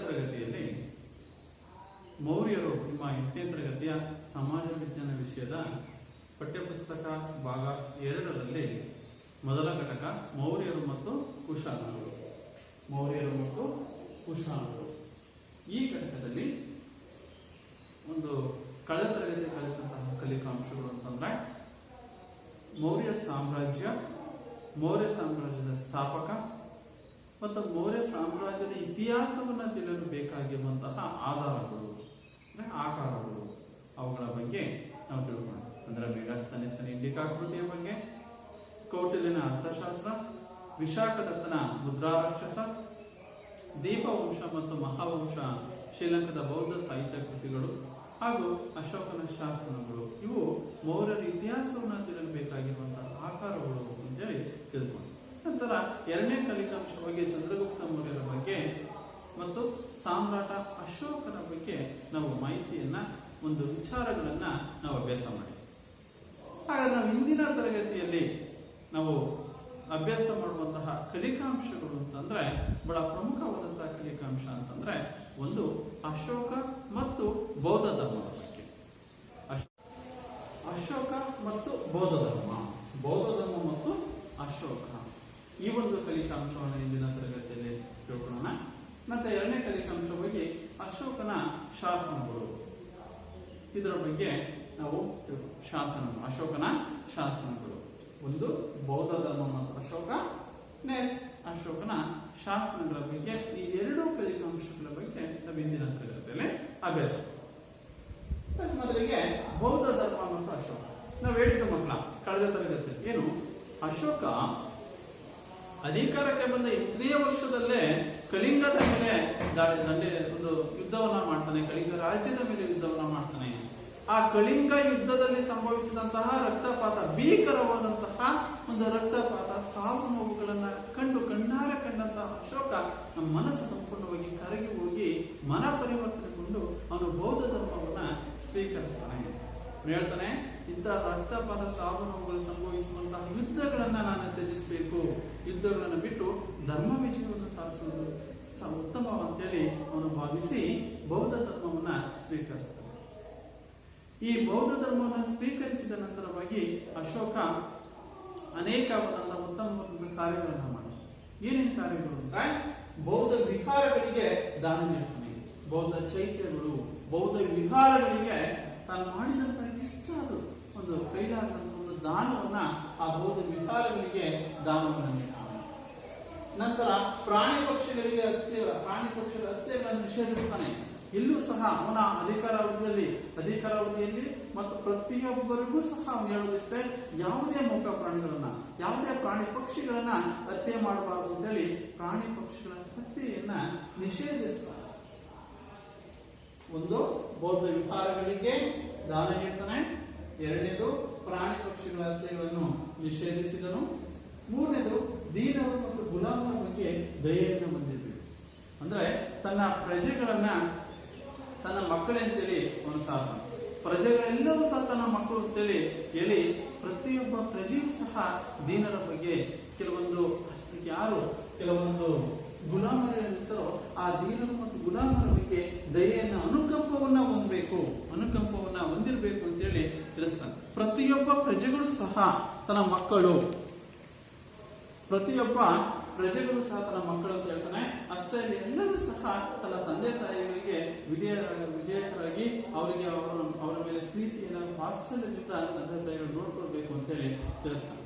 ತರಗತಿಯಲ್ಲಿ ಮೌರ್ಯರು ನಿಮ್ಮ 8ನೇ ತರಗತಿಯ ಸಮಾಜ ವಿಜ್ಞಾನ ವಿಷಯದ ಪಠ್ಯಪುಸ್ತಕ ಭಾಗ 2ರಲ್ಲಿ ಮೊದಲ ಘಟಕ ಮೌರ್ಯರು ಮತ್ತು ಕುಶಾನರು. ಈ ಘಟಕದಲ್ಲಿ ಒಂದು ಕಳೆದ ತರಗತಿ ಕಲಿತಂತಹ ಕಲಿಕಾಂಶಗಳು ಅಂತಂದ್ರೆ ಮೌರ್ಯ ಸಾಮ್ರಾಜ್ಯದ ಸ್ಥಾಪಕ ಮತ್ತು ಮೌರ್ಯ ಸಾಮ್ರಾಜ್ಯದ ಇತಿಹಾಸವನ್ನ ತಿಳಿಯಲು ಬೇಕಾಗಿರುವಂತಹ ಆಕಾರಗಳು ಅವುಗಳ ಬಗ್ಗೆ ನಾವು ತಿಳ್ಕೊಳ್ಳೋಣ. ಅಂದ್ರೆ ಮೇಘಸ್ತನಿಸನ ಇಂಡಿಕಾಕೃತಿಯ ಬಗ್ಗೆ, ಕೌಟಿಲ್ಯನ ಅರ್ಥಶಾಸ್ತ್ರ, ವಿಶಾಖದತ್ತನ ಮುದ್ರಾರಾಕ್ಷಸ, ದೀಪವಂಶ ಮತ್ತು ಮಹಾವಂಶ ಶ್ರೀಲಂಕಾದ ಬೌದ್ಧ ಸಾಹಿತ್ಯ ಕೃತಿಗಳು ಹಾಗೂ ಅಶೋಕನ ಶಾಸನಗಳು ಇವು ಮೌರ್ಯರ ಇತಿಹಾಸವನ್ನು ತಿಳಿಯಲು ಬೇಕಾಗಿರುವಂತಹ ಆಕಾರಗಳು ಅಂತೇಳಿ ತಿಳ್ಕೊಂಡು, ನಂತರ 2ನೇ ಕಲಿಕಾಂಶವಾಗಿ ಚಂದ್ರಗುಪ್ತ ಮೌರ್ಯರ ಬಗ್ಗೆ ಮತ್ತು ಸಾಮ್ರಾಟ ಅಶೋಕನ ಬಗ್ಗೆ ನಾವು ಮಾಹಿತಿಯನ್ನ ಒಂದು ವಿಚಾರಗಳನ್ನ ನಾವು ಅಭ್ಯಾಸ ಮಾಡಿ. ಹಾಗಾದ್ರೆ ನಾವು ಇಂದಿನ ತರಗತಿಯಲ್ಲಿ ನಾವು ಅಭ್ಯಾಸ ಮಾಡುವಂತಹ ಕಲಿಕಾಂಶಗಳು ಅಂತಂದ್ರೆ ಬಹಳ ಪ್ರಮುಖವಾದಂತಹ ಕಲಿಕಾಂಶ ಅಂತಂದ್ರೆ ಒಂದು ಅಶೋಕ ಮತ್ತು ಬೌದ್ಧ ಧರ್ಮದ ಬಗ್ಗೆ. ಅಶೋಕ ಮತ್ತು ಬೌದ್ಧ ಧರ್ಮ ಮತ್ತು ಅಶೋಕ ಈ ಒಂದು ಕಲಿಕಾಂಶವನ್ನು ಇಂದಿನ ತರಗತಿಯಲ್ಲಿ ತಿಳ್ಕೊಳ್ಳೋಣ. ಮತ್ತೆ 2ನೇ ಕಲಿಕಾಂಶವಾಗಿ ಅಶೋಕನ ಶಾಸನಗಳು, ಇದರ ಬಗ್ಗೆ ನಾವು ಅಶೋಕನ ಶಾಸನಗಳು, ಒಂದು ಬೌದ್ಧ ಧರ್ಮ ಮತ್ತು ಅಶೋಕನ ಶಾಸನಗಳ ಬಗ್ಗೆ, ಈ 2 ಕಲಿಕಾಂಶಗಳ ಬಗ್ಗೆ ನಾವು ಇಂದಿನ ತರಗತಿಯಲ್ಲಿ ಅಭ್ಯಾಸ. ಮೊದಲಿಗೆ ಬೌದ್ಧ ಧರ್ಮ ಮತ್ತು ಅಶೋಕ. ನಾವು ಹೇಳಿದ ಮಕ್ಕಳ ಕಳೆದ ತರಗತಿ ಏನು, ಅಶೋಕ ಅಧಿಕಾರಕ್ಕೆ ಬಂದ 8ನೇ ವರ್ಷದಲ್ಲೇ ಕಳಿಂಗದ ಮೇಲೆ ಒಂದು ಯುದ್ಧವನ್ನ ಮಾಡ್ತಾನೆ, ಕಳಿಂಗ ರಾಜ್ಯದ ಮೇಲೆ ಯುದ್ಧವನ್ನ ಮಾಡ್ತಾನೆ. ಆ ಕಳಿಂಗ ಯುದ್ಧದಲ್ಲಿ ಸಂಭವಿಸಿದಂತಹ ರಕ್ತಪಾತ, ಭೀಕರವಾದಂತಹ ಒಂದು ರಕ್ತಪಾತ, ಸಾವು ನೋವುಗಳನ್ನ ಕಣ್ಣಾರೆ ಕಂಡಂತಹ ಅಶೋಕ ನಮ್ಮ ಮನಸ್ಸು ಸಂಪೂರ್ಣವಾಗಿ ಕರಗಿ ಹೋಗಿ ಮನ ಪರಿವರ್ತನೆಗೊಂಡು ಅವನು ಬೌದ್ಧ ಧರ್ಮವನ್ನ ಸ್ವೀಕರಿಸ್ತಾನೆ. ಹೇಳ್ತಾನೆ, ಇಂತಹ ರಕ್ತಪಾತ, ಸಾವು ನೋವುಗಳು ಸಂಭವಿಸುವಂತಹ ಯುದ್ಧಗಳನ್ನ ನಾನು ತ್ಯಜಿಸಬೇಕು, ಯುದ್ಧಗಳನ್ನು ಬಿಟ್ಟು ಧರ್ಮ ವಿಜಯವನ್ನು ಸಾಧಿಸುವುದು ಉತ್ತಮ ಅಂತೇಳಿ ಅವನು ಭಾವಿಸಿ ಬೌದ್ಧ ಧರ್ಮವನ್ನ ಸ್ವೀಕರಿಸ್ತಾನೆ. ಈ ಬೌದ್ಧ ಧರ್ಮವನ್ನು ಸ್ವೀಕರಿಸಿದ ನಂತರವಾಗಿ ಅಶೋಕ ಅನೇಕವಾದಂತಹ ಉತ್ತಮವಾದ ಕಾರ್ಯಗಳನ್ನ ಮಾಡಿ. ಏನೇನು ಕಾರ್ಯಗಳು ಅಂದ್ರೆ ಬೌದ್ಧ ವಿಹಾರಗಳಿಗೆ ದಾನ ನೀಡ್ತಾನೆ. ಬೌದ್ಧ ಚೈತ್ಯಗಳು, ಬೌದ್ಧ ವಿಹಾರಗಳಿಗೆ ತಾನು ಮಾಡಿದಂತಹ ಇಷ್ಟ ಅದು ಒಂದು ಕೈಲಾದಂತಹ ಒಂದು ದಾನವನ್ನ ಆ ಬೌದ್ಧ ವಿಹಾರಗಳಿಗೆ ದಾನವನ್ನು ನೀಡ್ತಾನೆ. ನಂತರ ಪ್ರಾಣಿ ಪಕ್ಷಿಗಳ ಹತ್ಯೆಗಳನ್ನು ನಿಷೇಧಿಸ್ತಾನೆ. ಇಲ್ಲೂ ಸಹ ಅವನ ಅಧಿಕಾರಾವಧಿಯಲ್ಲಿ ಮತ್ತು ಪ್ರತಿಯೊಬ್ಬರಿಗೂ ಸಹ ಅವನು ಹೇಳೋದಿಷ್ಟೇ, ಯಾವುದೇ ಮೂಕ ಪ್ರಾಣಿಗಳನ್ನ, ಯಾವುದೇ ಪ್ರಾಣಿ ಪಕ್ಷಿಗಳನ್ನ ಹತ್ಯೆ ಮಾಡಬಾರದು ಅಂತೇಳಿ ಪ್ರಾಣಿ ಪಕ್ಷಿಗಳ ಹತ್ಯೆಯನ್ನ ನಿಷೇಧಿಸ್ತಾನೆ. ಒಂದು ಬೌದ್ಧ ವಿಹಾರಗಳಿಗೆ ದಾನ ನೀಡ್ತಾನೆ. 2ನೇದು ಪ್ರಾಣಿ ಪಕ್ಷಿಗಳ ಹತ್ಯೆಗಳನ್ನು ನಿಷೇಧಿಸಿದನು. 3ನೇದು ದೀನರು ಮತ್ತು ಗುಲಾಮರ ಬಗ್ಗೆ ದಯೆಯನ್ನು ಹೊಂದಿದ್ದರು. ಅಂದ್ರೆ ತನ್ನ ಪ್ರಜೆಗಳನ್ನ ತನ್ನ ಮಕ್ಕಳೇ ಅಂತೇಳಿ ಅವನು ಸಾಧನ, ಪ್ರಜೆಗಳೆಲ್ಲವೂ ಸಹ ತನ್ನ ಮಕ್ಕಳು ಅಂತೇಳಿ ಹೇಳಿ ಪ್ರತಿಯೊಬ್ಬ ಪ್ರಜೆಯೂ ಸಹ ದೀನರ ಬಗ್ಗೆ ಕೆಲವೊಂದು ಗುಲಾಮರಿರ್ತಾರೋ ಆ ದೀನರು ಮತ್ತು ಗುಲಾಮರ ಬಗ್ಗೆ ದಯೆಯನ್ನ ಅನುಕಂಪವನ್ನ ಹೊಂದಿರಬೇಕು ಅಂತೇಳಿ ತಿಳಿಸ್ತಾನೆ. ಪ್ರತಿಯೊಬ್ಬ ಪ್ರಜೆಗಳು ಸಹ ತನ್ನ ಮಕ್ಕಳು ಅಂತ ಹೇಳ್ತಾನೆ. ಅಷ್ಟೇ ಅಲ್ಲ, ಎಲ್ಲರೂ ಸಹ ತನ್ನ ತಂದೆ ತಾಯಿಗಳಿಗೆ ವಿಧೇಯಕರಾಗಿ ಅವರಿಗೆ ಅವರ ಮೇಲೆ ಪ್ರೀತಿಯನ್ನ ವಾತ್ಸಲ್ಯದಿಂದ ತಂದೆ ತಾಯಿಗಳು ನೋಡ್ಕೊಳ್ಬೇಕು ಅಂತೇಳಿ ತಿಳಿಸ್ತಾನೆ.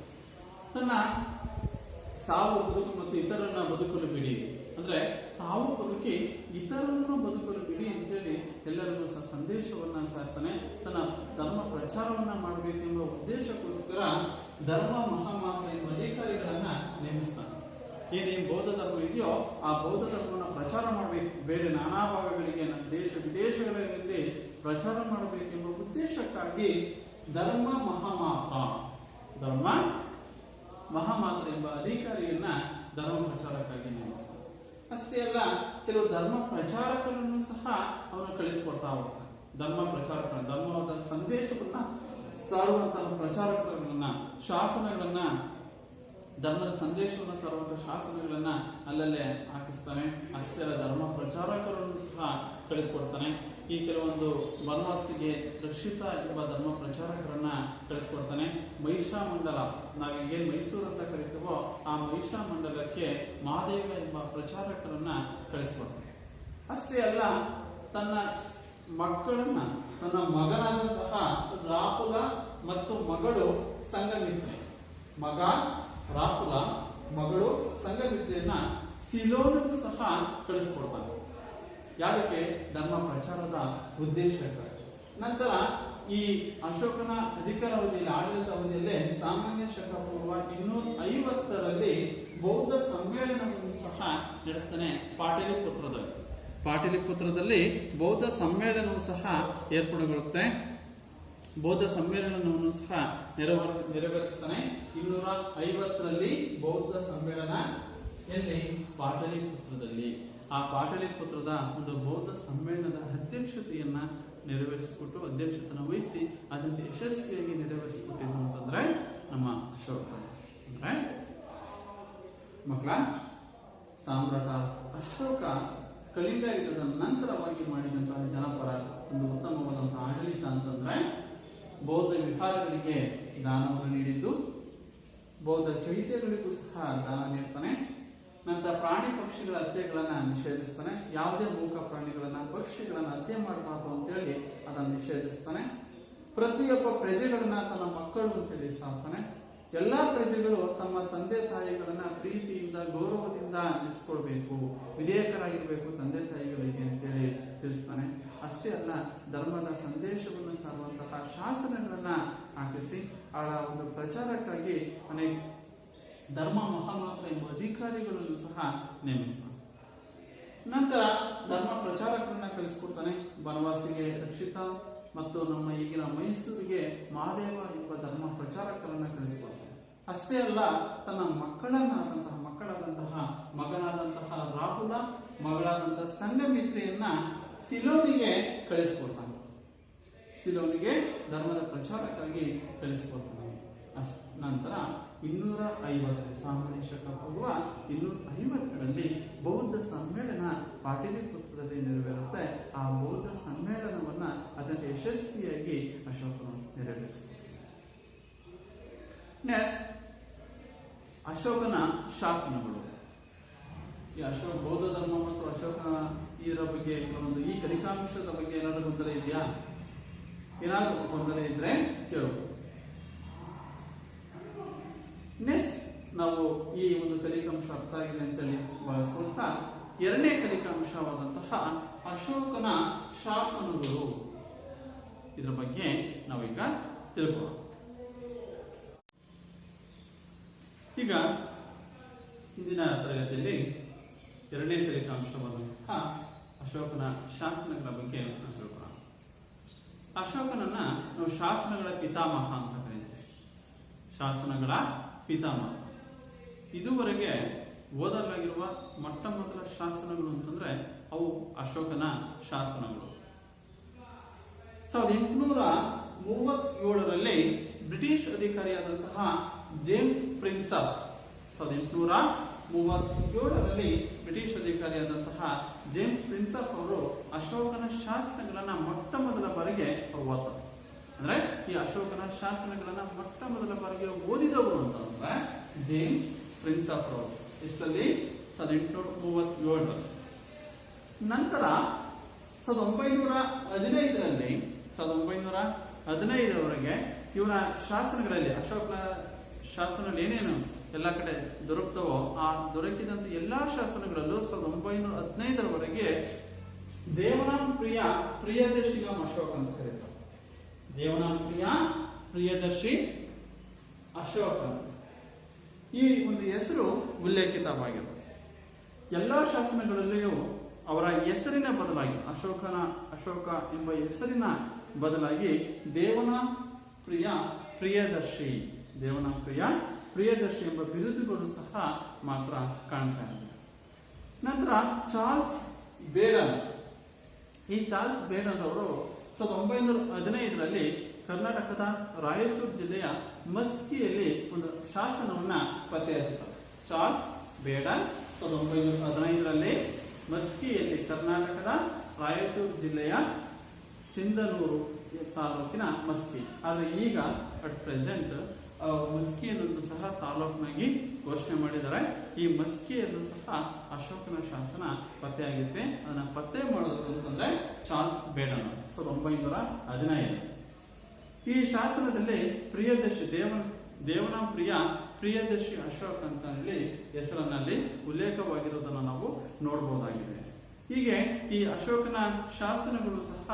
ತನ್ನ ಸಾವು ಬದುಕು ಮತ್ತು ಇತರರನ್ನ ಬದುಕಲು ಬಿಡಿ, ಅಂದ್ರೆ ತಾವು ಬದುಕಿ ಇತರರನ್ನು ಬದುಕಲು ಬಿಡಿ ಅಂತೇಳಿ ಎಲ್ಲರಿಗೂ ಸಹ ಸಂದೇಶವನ್ನ ಸಾರ್ತಾನೆ. ತನ್ನ ಧರ್ಮ ಪ್ರಚಾರವನ್ನ ಮಾಡಬೇಕೆಂಬ ಉದ್ದೇಶಕ್ಕೋಸ್ಕರ ಧರ್ಮ ಮಹಾಮಾತ್ರ ಎಂಬ ಅಧಿಕಾರಿಗಳನ್ನ ನೇಮಿಸ್ತಾನೆ. ಏನೇನು ಬೌದ್ಧ ಧರ್ಮ ಇದೆಯೋ ಆ ಬೌದ್ಧ ಧರ್ಮವನ್ನು ಪ್ರಚಾರ ಮಾಡಬೇಕು, ಬೇರೆ ನಾನಾ ಭಾಗಗಳಿಗೆ, ನಮ್ಮ ದೇಶ ವಿದೇಶಗಳಲ್ಲಿ ಪ್ರಚಾರ ಮಾಡಬೇಕೆಂಬ ಉದ್ದೇಶಕ್ಕಾಗಿ ಧರ್ಮ ಮಹಾಮಾತ್ರ ಎಂಬ ಅಧಿಕಾರಿಯನ್ನ ಧರ್ಮ ಪ್ರಚಾರಕ್ಕಾಗಿ ನೇಮಿಸ್ತಾನೆ. ಅಷ್ಟೇ ಅಲ್ಲ, ಕೆಲವು ಧರ್ಮ ಪ್ರಚಾರಕರನ್ನು ಸಹ ಅವನು ಕಳಿಸಿಕೊಡ್ತಾ ಹೋಗ್ತಾನೆ. ಧರ್ಮವಾದ ಸಂದೇಶವನ್ನ ಸಾರುವಂತಹ ಪ್ರಚಾರಕರನ್ನ, ಶಾಸನಗಳನ್ನ ಧರ್ಮದ ಸಂದೇಶವನ್ನು ಸಾರುವಂತ ಶಾಸನಗಳನ್ನ ಅಲ್ಲಲ್ಲೇ ಹಾಕಿಸ್ತಾನೆ. ಅಷ್ಟೇ ಅಲ್ಲ, ಧರ್ಮ ಪ್ರಚಾರಕರನ್ನು ಸಹ ಕಳಿಸ್ಕೊಡ್ತಾನೆ. ಈ ಕೆಲವೊಂದು ಬನವಾಸಿಗೆ ರಕ್ಷಿತ ಎಂಬ ಧರ್ಮ ಪ್ರಚಾರಕರನ್ನ ಕಳಿಸ್ಕೊಡ್ತಾನೆ. ಮಹಿಷಾ ಮಂಡಲ, ನಾವೀಗೇನ್ ಮೈಸೂರು ಅಂತ ಕರಿತೀವೋ ಆ ಮಹಿಷಾ ಮಂಡಲಕ್ಕೆ ಮಹಾದೇವ ಎಂಬ ಪ್ರಚಾರಕರನ್ನ ಕಳಿಸ್ಕೊಡ್ತಾನೆ. ಅಷ್ಟೇ ಅಲ್ಲ, ತನ್ನ ಮಕ್ಕಳನ್ನ, ತನ್ನ ಮಗನಾದಂತಹ ರಾಹುಲ ಮತ್ತು ಮಗಳು ಸಂಘಮಿತ್ರೆ, ಮಗ ರಾಹುಲ, ಮಗಳು ಸಂಘಮಿತ್ರೆಯನ್ನ ಸಿಲೋನಿಗೂ ಸಹ ಕಳಿಸ್ಕೊಡ್ತಾನೆ. ಯಾವುದಕ್ಕೆ? ಧರ್ಮ ಪ್ರಚಾರದ ಉದ್ದೇಶಕ್ಕಾಗಿ. ನಂತರ ಈ ಅಶೋಕನ ಅಧಿಕಾರಾವಧಿಯಲ್ಲಿ, ಆಡಳಿತ ಅವಧಿಯಲ್ಲೇ ಸಾಮಾನ್ಯ ಶಕ ಪೂರ್ವ 250ರಲ್ಲಿ ಬೌದ್ಧ ಸಮ್ಮೇಳನವನ್ನು ಸಹ ನಡೆಸ್ತಾನೆ. ಪಾಟಲಿಪುತ್ರದಲ್ಲಿ ಬೌದ್ಧ ಸಮ್ಮೇಳನವು ಸಹ ಏರ್ಪಡುತ್ತೆ. ಬೌದ್ಧ ಸಮ್ಮೇಳನವನ್ನು ಸಹ ನೆರವೇರಿಸ್ತಾನೆ. 250ರಲ್ಲಿ ಬೌದ್ಧ ಸಮ್ಮೇಳನ ಎಲ್ಲಿ? ಪಾಟಲಿಪುತ್ರದಲ್ಲಿ. ಆ ಪಾಟಲಿಪುತ್ರದ ಒಂದು ಬೌದ್ಧ ಸಮ್ಮೇಳನದ ಅಧ್ಯಕ್ಷತೆಯನ್ನ ನೆರವೇರಿಸಿಕೊಟ್ಟು, ಅಧ್ಯಕ್ಷತೆಯನ್ನು ವಹಿಸಿ ಅದನ್ನು ಯಶಸ್ವಿಯಾಗಿ ನೆರವೇರಿಸಿಕೊಟ್ಟಿದ್ದು ಅಂತಂದ್ರೆ ನಮ್ಮ ಅಶೋಕ. ಅಂದ್ರೆ ಮಕ್ಕಳ ಸಾಮ್ರಾಟ ಅಶೋಕ ಕಳಿಂಗ ಯುಗದ ನಂತರವಾಗಿ ಮಾಡಿದಂತಹ ಜನಪರ ಒಂದು ಉತ್ತಮವಾದಂತಹ ಆಡಳಿತ ಅಂತಂದ್ರೆ ಬೌದ್ಧ ವಿಹಾರಗಳಿಗೆ ದಾನವನ್ನು ನೀಡಿದ್ದು, ಬೌದ್ಧ ಚೈತ್ಯಗಳಿಗೂ ಸಹ ದಾನ ನೀಡ್ತಾನೆ. ನಂತರ ಪ್ರಾಣಿ ಪಕ್ಷಿಗಳ ಹತ್ಯೆಗಳನ್ನ ನಿಷೇಧಿಸ್ತಾನೆ. ಯಾವುದೇ ಮೂಕ ಪ್ರಾಣಿಗಳನ್ನ, ಪಕ್ಷಿಗಳನ್ನ ಹತ್ಯೆ ಮಾಡಬಾರ್ದು ಅಂತೇಳಿ ಅದನ್ನು ನಿಷೇಧಿಸ್ತಾನೆ. ಪ್ರತಿಯೊಬ್ಬ ಪ್ರಜೆಗಳನ್ನ ತನ್ನ ಮಕ್ಕಳು ಅಂತೇಳಿ ಸಾರ್ತಾನೆ. ಎಲ್ಲಾ ಪ್ರಜೆಗಳು ತಮ್ಮ ತಂದೆ ತಾಯಿಗಳನ್ನ ಪ್ರೀತಿಯಿಂದ, ಗೌರವದಿಂದ ನಡೆಸ್ಕೊಳ್ಬೇಕು, ವಿಧೇಯಕರಾಗಿರ್ಬೇಕು ತಂದೆ ತಾಯಿಗಳಿಗೆ ಅಂತೇಳಿ ತಿಳಿಸ್ತಾನೆ. ಅಷ್ಟೇ ಅಲ್ಲ, ಧರ್ಮದ ಸಂದೇಶವನ್ನು ಸಾರುವಂತಹ ಶಾಸನಗಳನ್ನ ಹಾಕಿಸಿ ಆ ಒಂದು ಪ್ರಚಾರಕ್ಕಾಗಿ ಅನೇಕ ಧರ್ಮ ಮಹಾಮಾತ್ರ ಎಂಬ ಅಧಿಕಾರಿಗಳನ್ನು ಸಹ ನೇಮಿಸ್ತಾನೆ. ನಂತರ ಧರ್ಮ ಪ್ರಚಾರಕರನ್ನ ಕಳಿಸ್ಕೊಡ್ತಾನೆ. ಬನವಾಸಿಗೆ ರಕ್ಷಿತ ಮತ್ತು ನಮ್ಮ ಈಗಿನ ಮೈಸೂರಿಗೆ ಮಹಾದೇವ ಎಂಬ ಧರ್ಮ ಪ್ರಚಾರಕರನ್ನ ಕಳಿಸ್ಕೊಡ್ತಾನೆ. ಅಷ್ಟೇ ಅಲ್ಲ, ತನ್ನ ಮಕ್ಕಳಾದಂತಹ ಮಗನಾದಂತಹ ರಾಹುಲ, ಮಗಳಾದಂತಹ ಸಂಘಮಿತ್ರೆಯನ್ನ ಸಿಲೋನಿಗೆ ಕಳಿಸ್ಕೊಡ್ತಾನೆ. ಸಿಲೋನಿಗೆ ಧರ್ಮದ ಪ್ರಚಾರಕ್ಕಾಗಿ ಕಳಿಸ್ಕೊಡ್ತಾನೆ. ನಂತರ 250 ಸಾಮಾನ್ಯ ಶಕ ಪೂರ್ವ 250ರಲ್ಲಿ ಬೌದ್ಧ ಸಮ್ಮೇಳನ ಪಾಟಲಿಪುತ್ರದಲ್ಲಿ ನೆರವೇರುತ್ತೆ. ಆ ಬೌದ್ಧ ಸಮ್ಮೇಳನವನ್ನ ಅತ್ಯಂತ ಯಶಸ್ವಿಯಾಗಿ ಅಶೋಕನು ನೆರವೇರಿಸಿದ. ನೆಕ್ಸ್ಟ್, ಅಶೋಕನ ಶಾಸನಗಳು. ಈ ಬೌದ್ಧ ಧರ್ಮ ಮತ್ತು ಅಶೋಕನ ಇದರ ಬಗ್ಗೆ ಕೆಲವೊಂದು ಈ ಕಲಿಕಾಂಶದ ಬಗ್ಗೆ ಏನಾದರೂ ಗೊಂದಲ ಇದೆಯಾ? ಏನಾದರೂ ಗೊಂದಲ ಇದ್ರೆ ಕೇಳು. ನೆಕ್ಸ್ಟ್, ನಾವು ಈ ಒಂದು ಕಲಿಕಾಂಶ ಅರ್ಥ ಆಗಿದೆ ಅಂತೇಳಿ ಭಾವಿಸ್ಕೊಳ್ತಾ, ಎರಡನೇ ಕಲಿಕಾಂಶವಾದಂತಹ ಅಶೋಕನ ಶಾಸನಗಳು, ಇದರ ಬಗ್ಗೆ ನಾವೀಗ ತಿಳ್ಕೊಳ್ಳೋಣ. ಈಗ ಹಿಂದಿನ ತರಗತಿಯಲ್ಲಿ ಎರಡನೇ ಕಲಿಕಾಂಶವಾದಂತಹ ಅಶೋಕನ ಶಾಸನಗಳ ಬಗ್ಗೆ ತಿಳ್ಕೊಳ್ಳೋಣ. ಅಶೋಕನನ್ನ ನಾವು ಶಾಸನಗಳ ಪಿತಾಮಹ ಅಂತ ಕರೀತೀವಿ. ಶಾಸನಗಳ ಪಿತಾಮಹ. ಇದುವರೆಗೆ ಓದಲಾಗಿರುವ ಮೊಟ್ಟ ಮೊದಲ ಶಾಸನಗಳು ಅಂತಂದ್ರೆ ಅವು ಅಶೋಕನ ಶಾಸನಗಳು. 1837ರಲ್ಲಿ British ಅಧಿಕಾರಿಯಾದಂತಹ James Prinsep 1837ರಲ್ಲಿ British ಅಧಿಕಾರಿಯಾದಂತಹ James Prinsep ಅವರು ಅಶೋಕನ ಶಾಸನಗಳನ್ನ ಮೊಟ್ಟ ಮೊದಲ ಬಾರಿಗೆ ಓದ್ತಾರೆ. ಅಂದ್ರೆ ಈ ಅಶೋಕನ ಶಾಸನಗಳನ್ನ ಮೊಟ್ಟ ಮೊದಲ ಬಾರಿಗೆ ಓದಿದವರು ಅಂತಂದ್ರೆ ಜೇಮ್ಸ್ ಪ್ರಿನ್ಸಪ್ ಅವರು. ಎಷ್ಟರಲ್ಲಿ? 1837. ನಂತರ 1915ರವರೆಗೆ ಇವರ ಶಾಸನಗಳಲ್ಲಿ, ಅಶೋಕನ ಶಾಸನಗಳು ಏನೇನು ಎಲ್ಲ ಕಡೆ ದೊರಕ್ತವೋ ಆ ದೊರಕಿದಂತ ಎಲ್ಲಾ ಶಾಸನಗಳಲ್ಲೂ 1915ರವರೆಗೆ ದೇವನಾಂ ಪ್ರಿಯದರ್ಶಿಗಂ ಅಶೋಕ ಅಂತ ಕರೀತಾರೆ. ದೇವನಾಂ ಪ್ರಿಯದರ್ಶಿ ಅಶೋಕ, ಈ ಒಂದು ಹೆಸರು ಉಲ್ಲೇಖಿತವಾಗಿರುತ್ತೆ. ಎಲ್ಲಾ ಶಾಸನಗಳಲ್ಲಿಯೂ ಅವರ ಹೆಸರಿನ ಬದಲಾಗಿ ಅಶೋಕ ಎಂಬ ಹೆಸರಿನ ಬದಲಾಗಿ ದೇವನಾಂ ಪ್ರಿಯದರ್ಶಿ ಎಂಬ ಬಿರುದುಗಳು ಸಹ ಮಾತ್ರ ಕಾಣ್ತಾ ಇದೆ. ನಂತರ ಚಾರ್ಲ್ಸ್ ಬೇಡನ್, ಈ ಚಾರ್ಲ್ಸ್ ಬೇಡನ್ ಅವರು 1915ರಲ್ಲಿ ಕರ್ನಾಟಕದ ರಾಯಚೂರು ಜಿಲ್ಲೆಯ ಮಸ್ಕಿಯಲ್ಲಿ ಒಂದು ಶಾಸನವನ್ನ ಪತ್ತೆ ಹಚ್ಚುತ್ತಾರೆ. ಚಾರ್ಲ್ಸ್ ಬೇಡನ್ 1915ರಲ್ಲಿ ಮಸ್ಕಿಯಲ್ಲಿ, ಕರ್ನಾಟಕದ ರಾಯಚೂರು ಜಿಲ್ಲೆಯ ಸಿಂಧನೂರು ತಾಲೂಕಿನ ಮಸ್ಕಿ, ಆದ್ರೆ ಈಗ ಅಟ್ ಪ್ರೆಸೆಂಟ್ ಮಸ್ಕಿಯನ್ನು ಸಹ ತಾಲೂಕಿನಾಗಿ ಘೋಷಣೆ ಮಾಡಿದ್ದಾರೆ. ಈ ಮಸ್ಕಿಯಲ್ಲೂ ಸಹ ಅಶೋಕನ ಶಾಸನ ಪತ್ತೆಯಾಗುತ್ತೆ. ಅದನ್ನ ಪತ್ತೆ ಮಾಡೋದು ಅಂತಂದ್ರೆ ಚಾರ್ಲ್ಸ್ ಬೇಡನ್ 1915. ಈ ಶಾಸನದಲ್ಲಿ ಪ್ರಿಯದರ್ಶಿ ದೇವನ ಪ್ರಿಯದರ್ಶಿ ಅಶೋಕ್ ಅಂತ ಹೇಳಿ ಹೆಸರಿನಲ್ಲಿ ಉಲ್ಲೇಖವಾಗಿರುವುದನ್ನು ನಾವು ನೋಡಬಹುದಾಗಿದೆ. ಹೀಗೆ ಈ ಅಶೋಕನ ಶಾಸನಗಳು ಸಹ,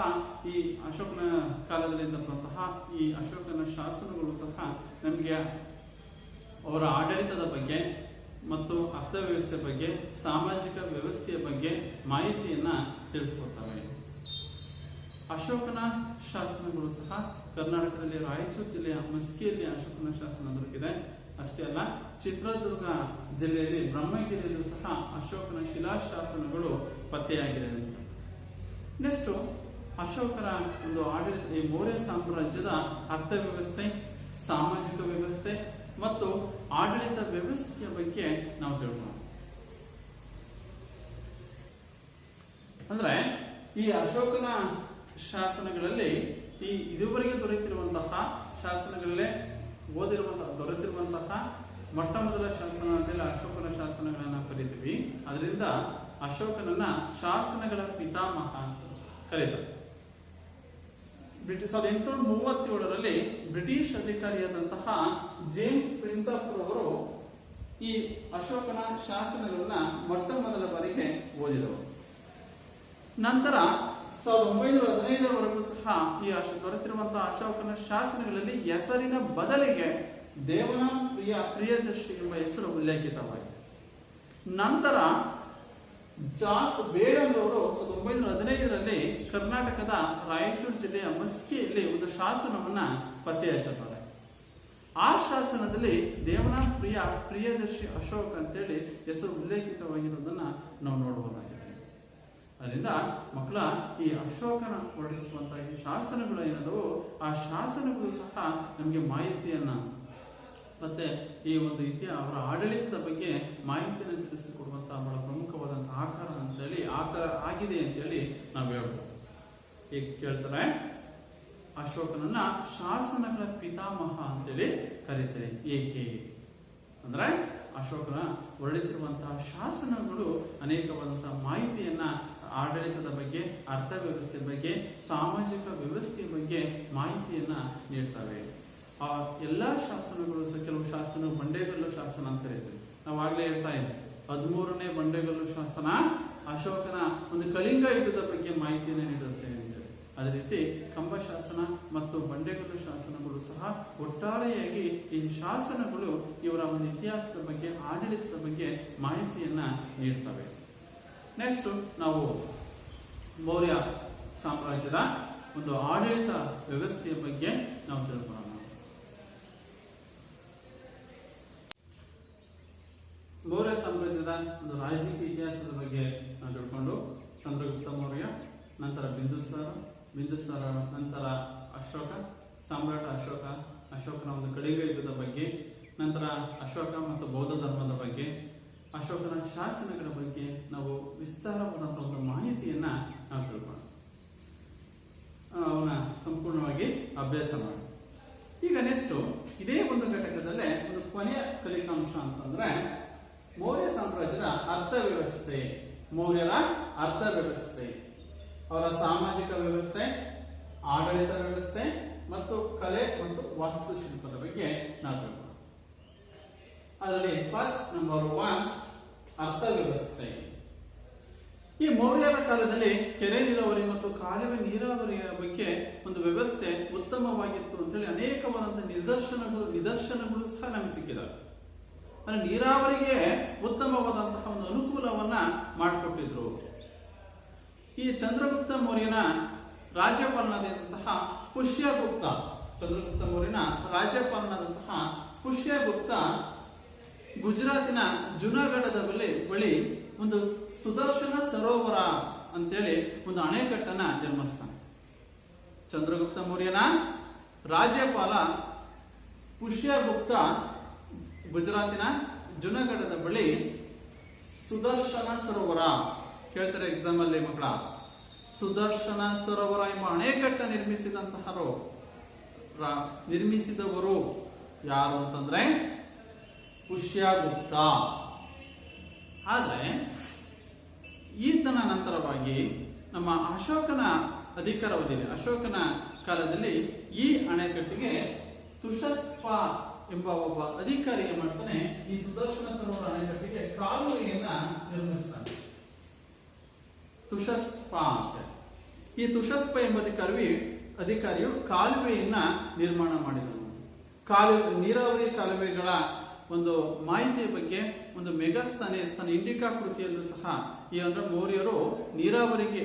ಈ ಅಶೋಕನ ಕಾಲದಲ್ಲಿದ್ದಂತಹ ಈ ಅಶೋಕನ ಶಾಸನಗಳು ಸಹ ನಮಗೆ ಅವರ ಆಡಳಿತದ ಬಗ್ಗೆ ಮತ್ತು ಅರ್ಥವ್ಯವಸ್ಥೆ ಬಗ್ಗೆ, ಸಾಮಾಜಿಕ ವ್ಯವಸ್ಥೆಯ ಬಗ್ಗೆ ಮಾಹಿತಿಯನ್ನ ತಿಳಿಸಿಕೊಡ್ತವೆ. ಅಶೋಕನ ಶಾಸನಗಳು ಸಹ ಕರ್ನಾಟಕದಲ್ಲಿ ರಾಯಚೂರು ಜಿಲ್ಲೆಯ ಮಸ್ಕಿಯಲ್ಲಿ ಅಶೋಕನ ಶಾಸನ ದೊರಕಿದೆ. ಅಷ್ಟೇ ಅಲ್ಲ, ಚಿತ್ರದುರ್ಗ ಜಿಲ್ಲೆಯಲ್ಲಿ ಬ್ರಹ್ಮಗಿರಿಯಲ್ಲೂ ಸಹ ಅಶೋಕನ ಶಿಲಾಶಾಸನಗಳು ಪತ್ತೆಯಾಗಿದೆ. ನೆಕ್ಸ್ಟ್ ಅಶೋಕರ ಒಂದು ಆಡಳಿತ, ಈ ಮೌರ್ಯ ಸಾಮ್ರಾಜ್ಯದ ಅರ್ಥವ್ಯವಸ್ಥೆ, ಸಾಮಾಜಿಕ ವ್ಯವಸ್ಥೆ ಮತ್ತು ಆಡಳಿತ ವ್ಯವಸ್ಥೆಯ ಬಗ್ಗೆ ನಾವು ತಿಳ್ಕೊಳ್ಳೋಣ. ಅಂದ್ರೆ ಈ ಅಶೋಕನ ಶಾಸನಗಳಲ್ಲಿ ಇದುವರೆಗೆ ದೊರೆತಿರುವಂತಹ ಶಾಸನಗಳಲ್ಲೇ ದೊರೆತಿರುವಂತಹ ಮೊಟ್ಟ ಮೊದಲ ಶಾಸನ ಅಂತೇಳಿ ಅಶೋಕನ ಶಾಸನಗಳನ್ನ ಕರಿತೀವಿ. ಅದರಿಂದ ಅಶೋಕನನ್ನ ಶಾಸನಗಳ ಪಿತಾಮಹ ಅಂತ ಕರೀತಾರೆ. 1837ರಲ್ಲಿ ಬ್ರಿಟಿಷ್ ಅಧಿಕಾರಿಯಾದಂತಹ ಜೇಮ್ಸ್ ಪ್ರಿನ್ಸಪ್ ರವರು ಈ ಅಶೋಕನ ಶಾಸನಗಳನ್ನ ಮೊಟ್ಟ ಮೊದಲ ಬಾರಿಗೆ ಓದಿದರು. ನಂತರ 1915ರವರೆಗೂ ಸಹ ಈ ದೊರೆತಿರುವಂತಹ ಅಶೋಕನ ಶಾಸನಗಳಲ್ಲಿ ಹೆಸರಿನ ಬದಲಿಗೆ ದೇವನ ಪ್ರಿಯದರ್ಶಿ ಎಂಬ ಹೆಸರು ಉಲ್ಲೇಖಿತವಾಗಿದೆ. ನಂತರ ಚಾರ್ಲ್ಸ್ ಬೇಡನ್ ಅವರು 1915ರಲ್ಲಿ ಕರ್ನಾಟಕದ ರಾಯಚೂರು ಜಿಲ್ಲೆಯ ಮಸ್ಕಿಯಲ್ಲಿ ಒಂದು ಶಾಸನವನ್ನ ಪತ್ತೆ ಹಚ್ಚುತ್ತಾರೆ. ಆ ಶಾಸನದಲ್ಲಿ ದೇವನ ಪ್ರಿಯದರ್ಶಿ ಅಶೋಕ್ ಅಂತೇಳಿ ಹೆಸರು ಉಲ್ಲೇಖಿತವಾಗಿರುವುದನ್ನ ನಾವು ನೋಡಬಹುದಾಗಿದೆ. ಅದರಿಂದ ಮಕ್ಕಳ ಈ ಅಶೋಕನ ಹೊರಡಿಸುವಂತಹ ಈ ಶಾಸನಗಳು ಏನದವು, ಆ ಶಾಸನಗಳು ಸಹ ನಮಗೆ ಮಾಹಿತಿಯನ್ನ ಮತ್ತೆ ಈ ಒಂದು ಅವರ ಆಡಳಿತದ ಬಗ್ಗೆ ಮಾಹಿತಿಯನ್ನು ತಿಳಿಸಿಕೊಡುವಂತಹ ಬಹಳ ಪ್ರಮುಖವಾದಂತಹ ಆಕಾರ ಆಗಿದೆ ಅಂತೇಳಿ ನಾವು ಹೇಳ್ಬೋದು. ಈಗ ಕೇಳ್ತಾರೆ, ಅಶೋಕನನ್ನ ಶಾಸನಗಳ ಪಿತಾಮಹ ಅಂತೇಳಿ ಕರೀತಾರೆ. ಏಕೆ ಅಂದ್ರೆ ಅಶೋಕನ ಹೊರಡಿಸಿರುವಂತಹ ಶಾಸನಗಳು ಅನೇಕವಾದಂತಹ ಮಾಹಿತಿಯನ್ನ ಆಡಳಿತದ ಬಗ್ಗೆ, ಅರ್ಥವ್ಯವಸ್ಥೆ ಬಗ್ಗೆ, ಸಾಮಾಜಿಕ ವ್ಯವಸ್ಥೆಯ ಬಗ್ಗೆ ಮಾಹಿತಿಯನ್ನ ನೀಡ್ತವೆ. ಆ ಎಲ್ಲಾ ಶಾಸನಗಳು ಕೆಲವು ಶಾಸನ ಬಂಡೆಗಲ್ಲು ಶಾಸನ ಅಂತ ಕರೀತೀವಿ. ನಾವು ಆಗ್ಲೇ ಹೇಳ್ತಾ ಇದ್ವಿ, 13ನೇ ಬಂಡೆಗಲ್ಲು ಶಾಸನ ಅಶೋಕನ ಒಂದು ಕಳಿಂಗ ಯುದ್ಧದ ಬಗ್ಗೆ ಮಾಹಿತಿಯನ್ನು ನೀಡುತ್ತೆ ಅಂತೇಳಿ. ಅದೇ ರೀತಿ ಕಂಬ ಶಾಸನ ಮತ್ತು ಬಂಡೆಗಲ್ಲು ಶಾಸನಗಳು ಸಹ ಒಟ್ಟಾರೆಯಾಗಿ ಈ ಶಾಸನಗಳು ಇವರ ಒಂದು ಇತಿಹಾಸದ ಬಗ್ಗೆ, ಆಡಳಿತದ ಬಗ್ಗೆ ಮಾಹಿತಿಯನ್ನ ನೀಡ್ತವೆ. ನೆಕ್ಸ್ಟ್ ನಾವು ಮೌರ್ಯ ಸಾಮ್ರಾಜ್ಯದ ಒಂದು ಆಡಳಿತ ವ್ಯವಸ್ಥೆಯ ಬಗ್ಗೆ ನಾವು ತಿಳ್ಕೊಳ್ಳೋಣ. ಮೌರ್ಯ ಸಾಮ್ರಾಜ್ಯದ ಒಂದು ರಾಜಕೀಯ ಇತಿಹಾಸದ ಬಗ್ಗೆ ನಾವು ತಿಳ್ಕೊಂಡು, ಚಂದ್ರಗುಪ್ತ ಮೌರ್ಯ, ನಂತರ ಬಿಂದುಸಾರ, ನಂತರ ಅಶೋಕ, ಸಾಮ್ರಾಟ ಅಶೋಕನ ಒಂದು ಕಳಿಂಗ ಯುದ್ಧದ ಬಗ್ಗೆ, ನಂತರ ಅಶೋಕ ಮತ್ತು ಬೌದ್ಧ ಧರ್ಮದ ಬಗ್ಗೆ, ಅಶೋಕನ ಶಾಸನಗಳ ಬಗ್ಗೆ ನಾವು ವಿಸ್ತಾರವಾದಂತಹ ಒಂದು ಮಾಹಿತಿಯನ್ನ ನಾವು ತಿಳ್ಕೊಳ್ಳೋಣ. ಅವನ ಸಂಪೂರ್ಣವಾಗಿ ಅಭ್ಯಾಸ ಮಾಡಿ. ಈಗ ನೆಕ್ಸ್ಟ್ ಇದೇ ಒಂದು ಘಟಕದಲ್ಲೇ ಒಂದು ಕೊನೆಯ ಕಲಿಕಾಂಶ ಅಂತಂದ್ರೆ ಮೌರ್ಯ ಸಾಮ್ರಾಜ್ಯದ ಅರ್ಥವ್ಯವಸ್ಥೆ, ಮೌರ್ಯರ ಅರ್ಥವ್ಯವಸ್ಥೆ, ಅವರ ಸಾಮಾಜಿಕ ವ್ಯವಸ್ಥೆ, ಆಡಳಿತ ವ್ಯವಸ್ಥೆ ಮತ್ತು ಕಲೆ ಮತ್ತು ವಾಸ್ತುಶಿಲ್ಪದ ಬಗ್ಗೆ ನಾವು ತಿಳ್ಕೊಳ್ಳೋಣ. ಅದರಲ್ಲಿ ಫಸ್ಟ್ ನಂಬರ್ 1 ಅರ್ಥವ್ಯವಸ್ಥೆ. ಈ ಮೌರ್ಯರ ಕಾಲದಲ್ಲಿ ಕೆರೆ ನೀರಾವರಿ ಮತ್ತು ಕಾಲುವೆ ನೀರಾವರಿಯ ಬಗ್ಗೆ ಒಂದು ವ್ಯವಸ್ಥೆ ಉತ್ತಮವಾಗಿತ್ತು ಅಂತೇಳಿ ಅನೇಕವಾದಂತಹ ನಿದರ್ಶನಗಳು ಸಹ ನಮಗೆ ಸಿಕ್ಕಿದಾವೆ. ಅಂದ್ರೆ ನೀರಾವರಿಗೆ ಉತ್ತಮವಾದಂತಹ ಒಂದು ಅನುಕೂಲವನ್ನ ಮಾಡಿಕೊಟ್ಟಿದ್ರು. ಈ ಚಂದ್ರಗುಪ್ತ ಮೌರ್ಯನ ರಾಜ್ಯಪಾಲನಾದಂತಹ ಪುಷ್ಯಗುಪ್ತ, ಚಂದ್ರಗುಪ್ತ ಮೌರ್ಯನ ರಾಜ್ಯಪಾಲನಾದಂತಹ ಪುಷ್ಯಗುಪ್ತ ಗುಜರಾತಿನ ಜುನಾಗಢದ ಬಳಿ ಒಂದು ಸುದರ್ಶನ ಸರೋವರ ಅಂತೇಳಿ ಒಂದು ಅಣೆಕಟ್ಟನ್ನ ನಿರ್ಮಿಸ್ತಾನೆ. ಚಂದ್ರಗುಪ್ತ ಮೌರ್ಯನ ರಾಜ್ಯಪಾಲ ಪುಷ್ಯಗುಪ್ತ ಗುಜರಾತಿನ ಜುನಾಗಢದ ಬಳಿ ಸುದರ್ಶನ ಸರೋವರ, ಕೇಳ್ತಾರೆ ಎಕ್ಸಾಮ್ ಅಲ್ಲಿ ಮಕ್ಕಳ, ಸುದರ್ಶನ ಸರೋವರ ಎಂಬ ಅಣೆಕಟ್ಟ ನಿರ್ಮಿಸಿದವರು ಯಾರು ಅಂತಂದ್ರೆ ಪುಷ್ಯಗುಪ್ತ. ಆದ್ರೆ ಈತನ ನಂತರವಾಗಿ ನಮ್ಮ ಅಶೋಕನ ಅಧಿಕಾರಾವಧಿಯಲ್ಲಿ, ಅಶೋಕನ ಕಾಲದಲ್ಲಿ ಈ ಅಣೆಕಟ್ಟಿಗೆ ತುಷಸ್ಪ ಎಂಬ ಒಬ್ಬ ಅಧಿಕಾರಿ ಏನ್ ಮಾಡ್ತಾನೆ, ಈ ಸುದರ್ಶನ ಸರೋವರ ಅಣೆಕಟ್ಟಿಗೆ ಕಾಲುವೆಯನ್ನ ನಿರ್ಮಿಸ್ತಾನೆ. ತುಷಸ್ಪ ಅಂತ. ಈ ತುಷಸ್ಪ ಎಂಬ ಅಧಿಕಾರಿಯು ಕಾಲುವೆಯನ್ನ ನಿರ್ಮಾಣ ಮಾಡಿದನು. ನೀರಾವರಿ ಕಾಲುವೆಗಳ ಒಂದು ಮಾಹಿತಿಯ ಬಗ್ಗೆ ಒಂದು ಮೆಗಾಸ್ಥಾನೆ ಇಂಡಿಕಾ ಕೃತಿಯಲ್ಲೂ ಸಹ ಈ ಅಂದ್ರೆ ಮೌರ್ಯರು ನೀರಾವರಿಗೆ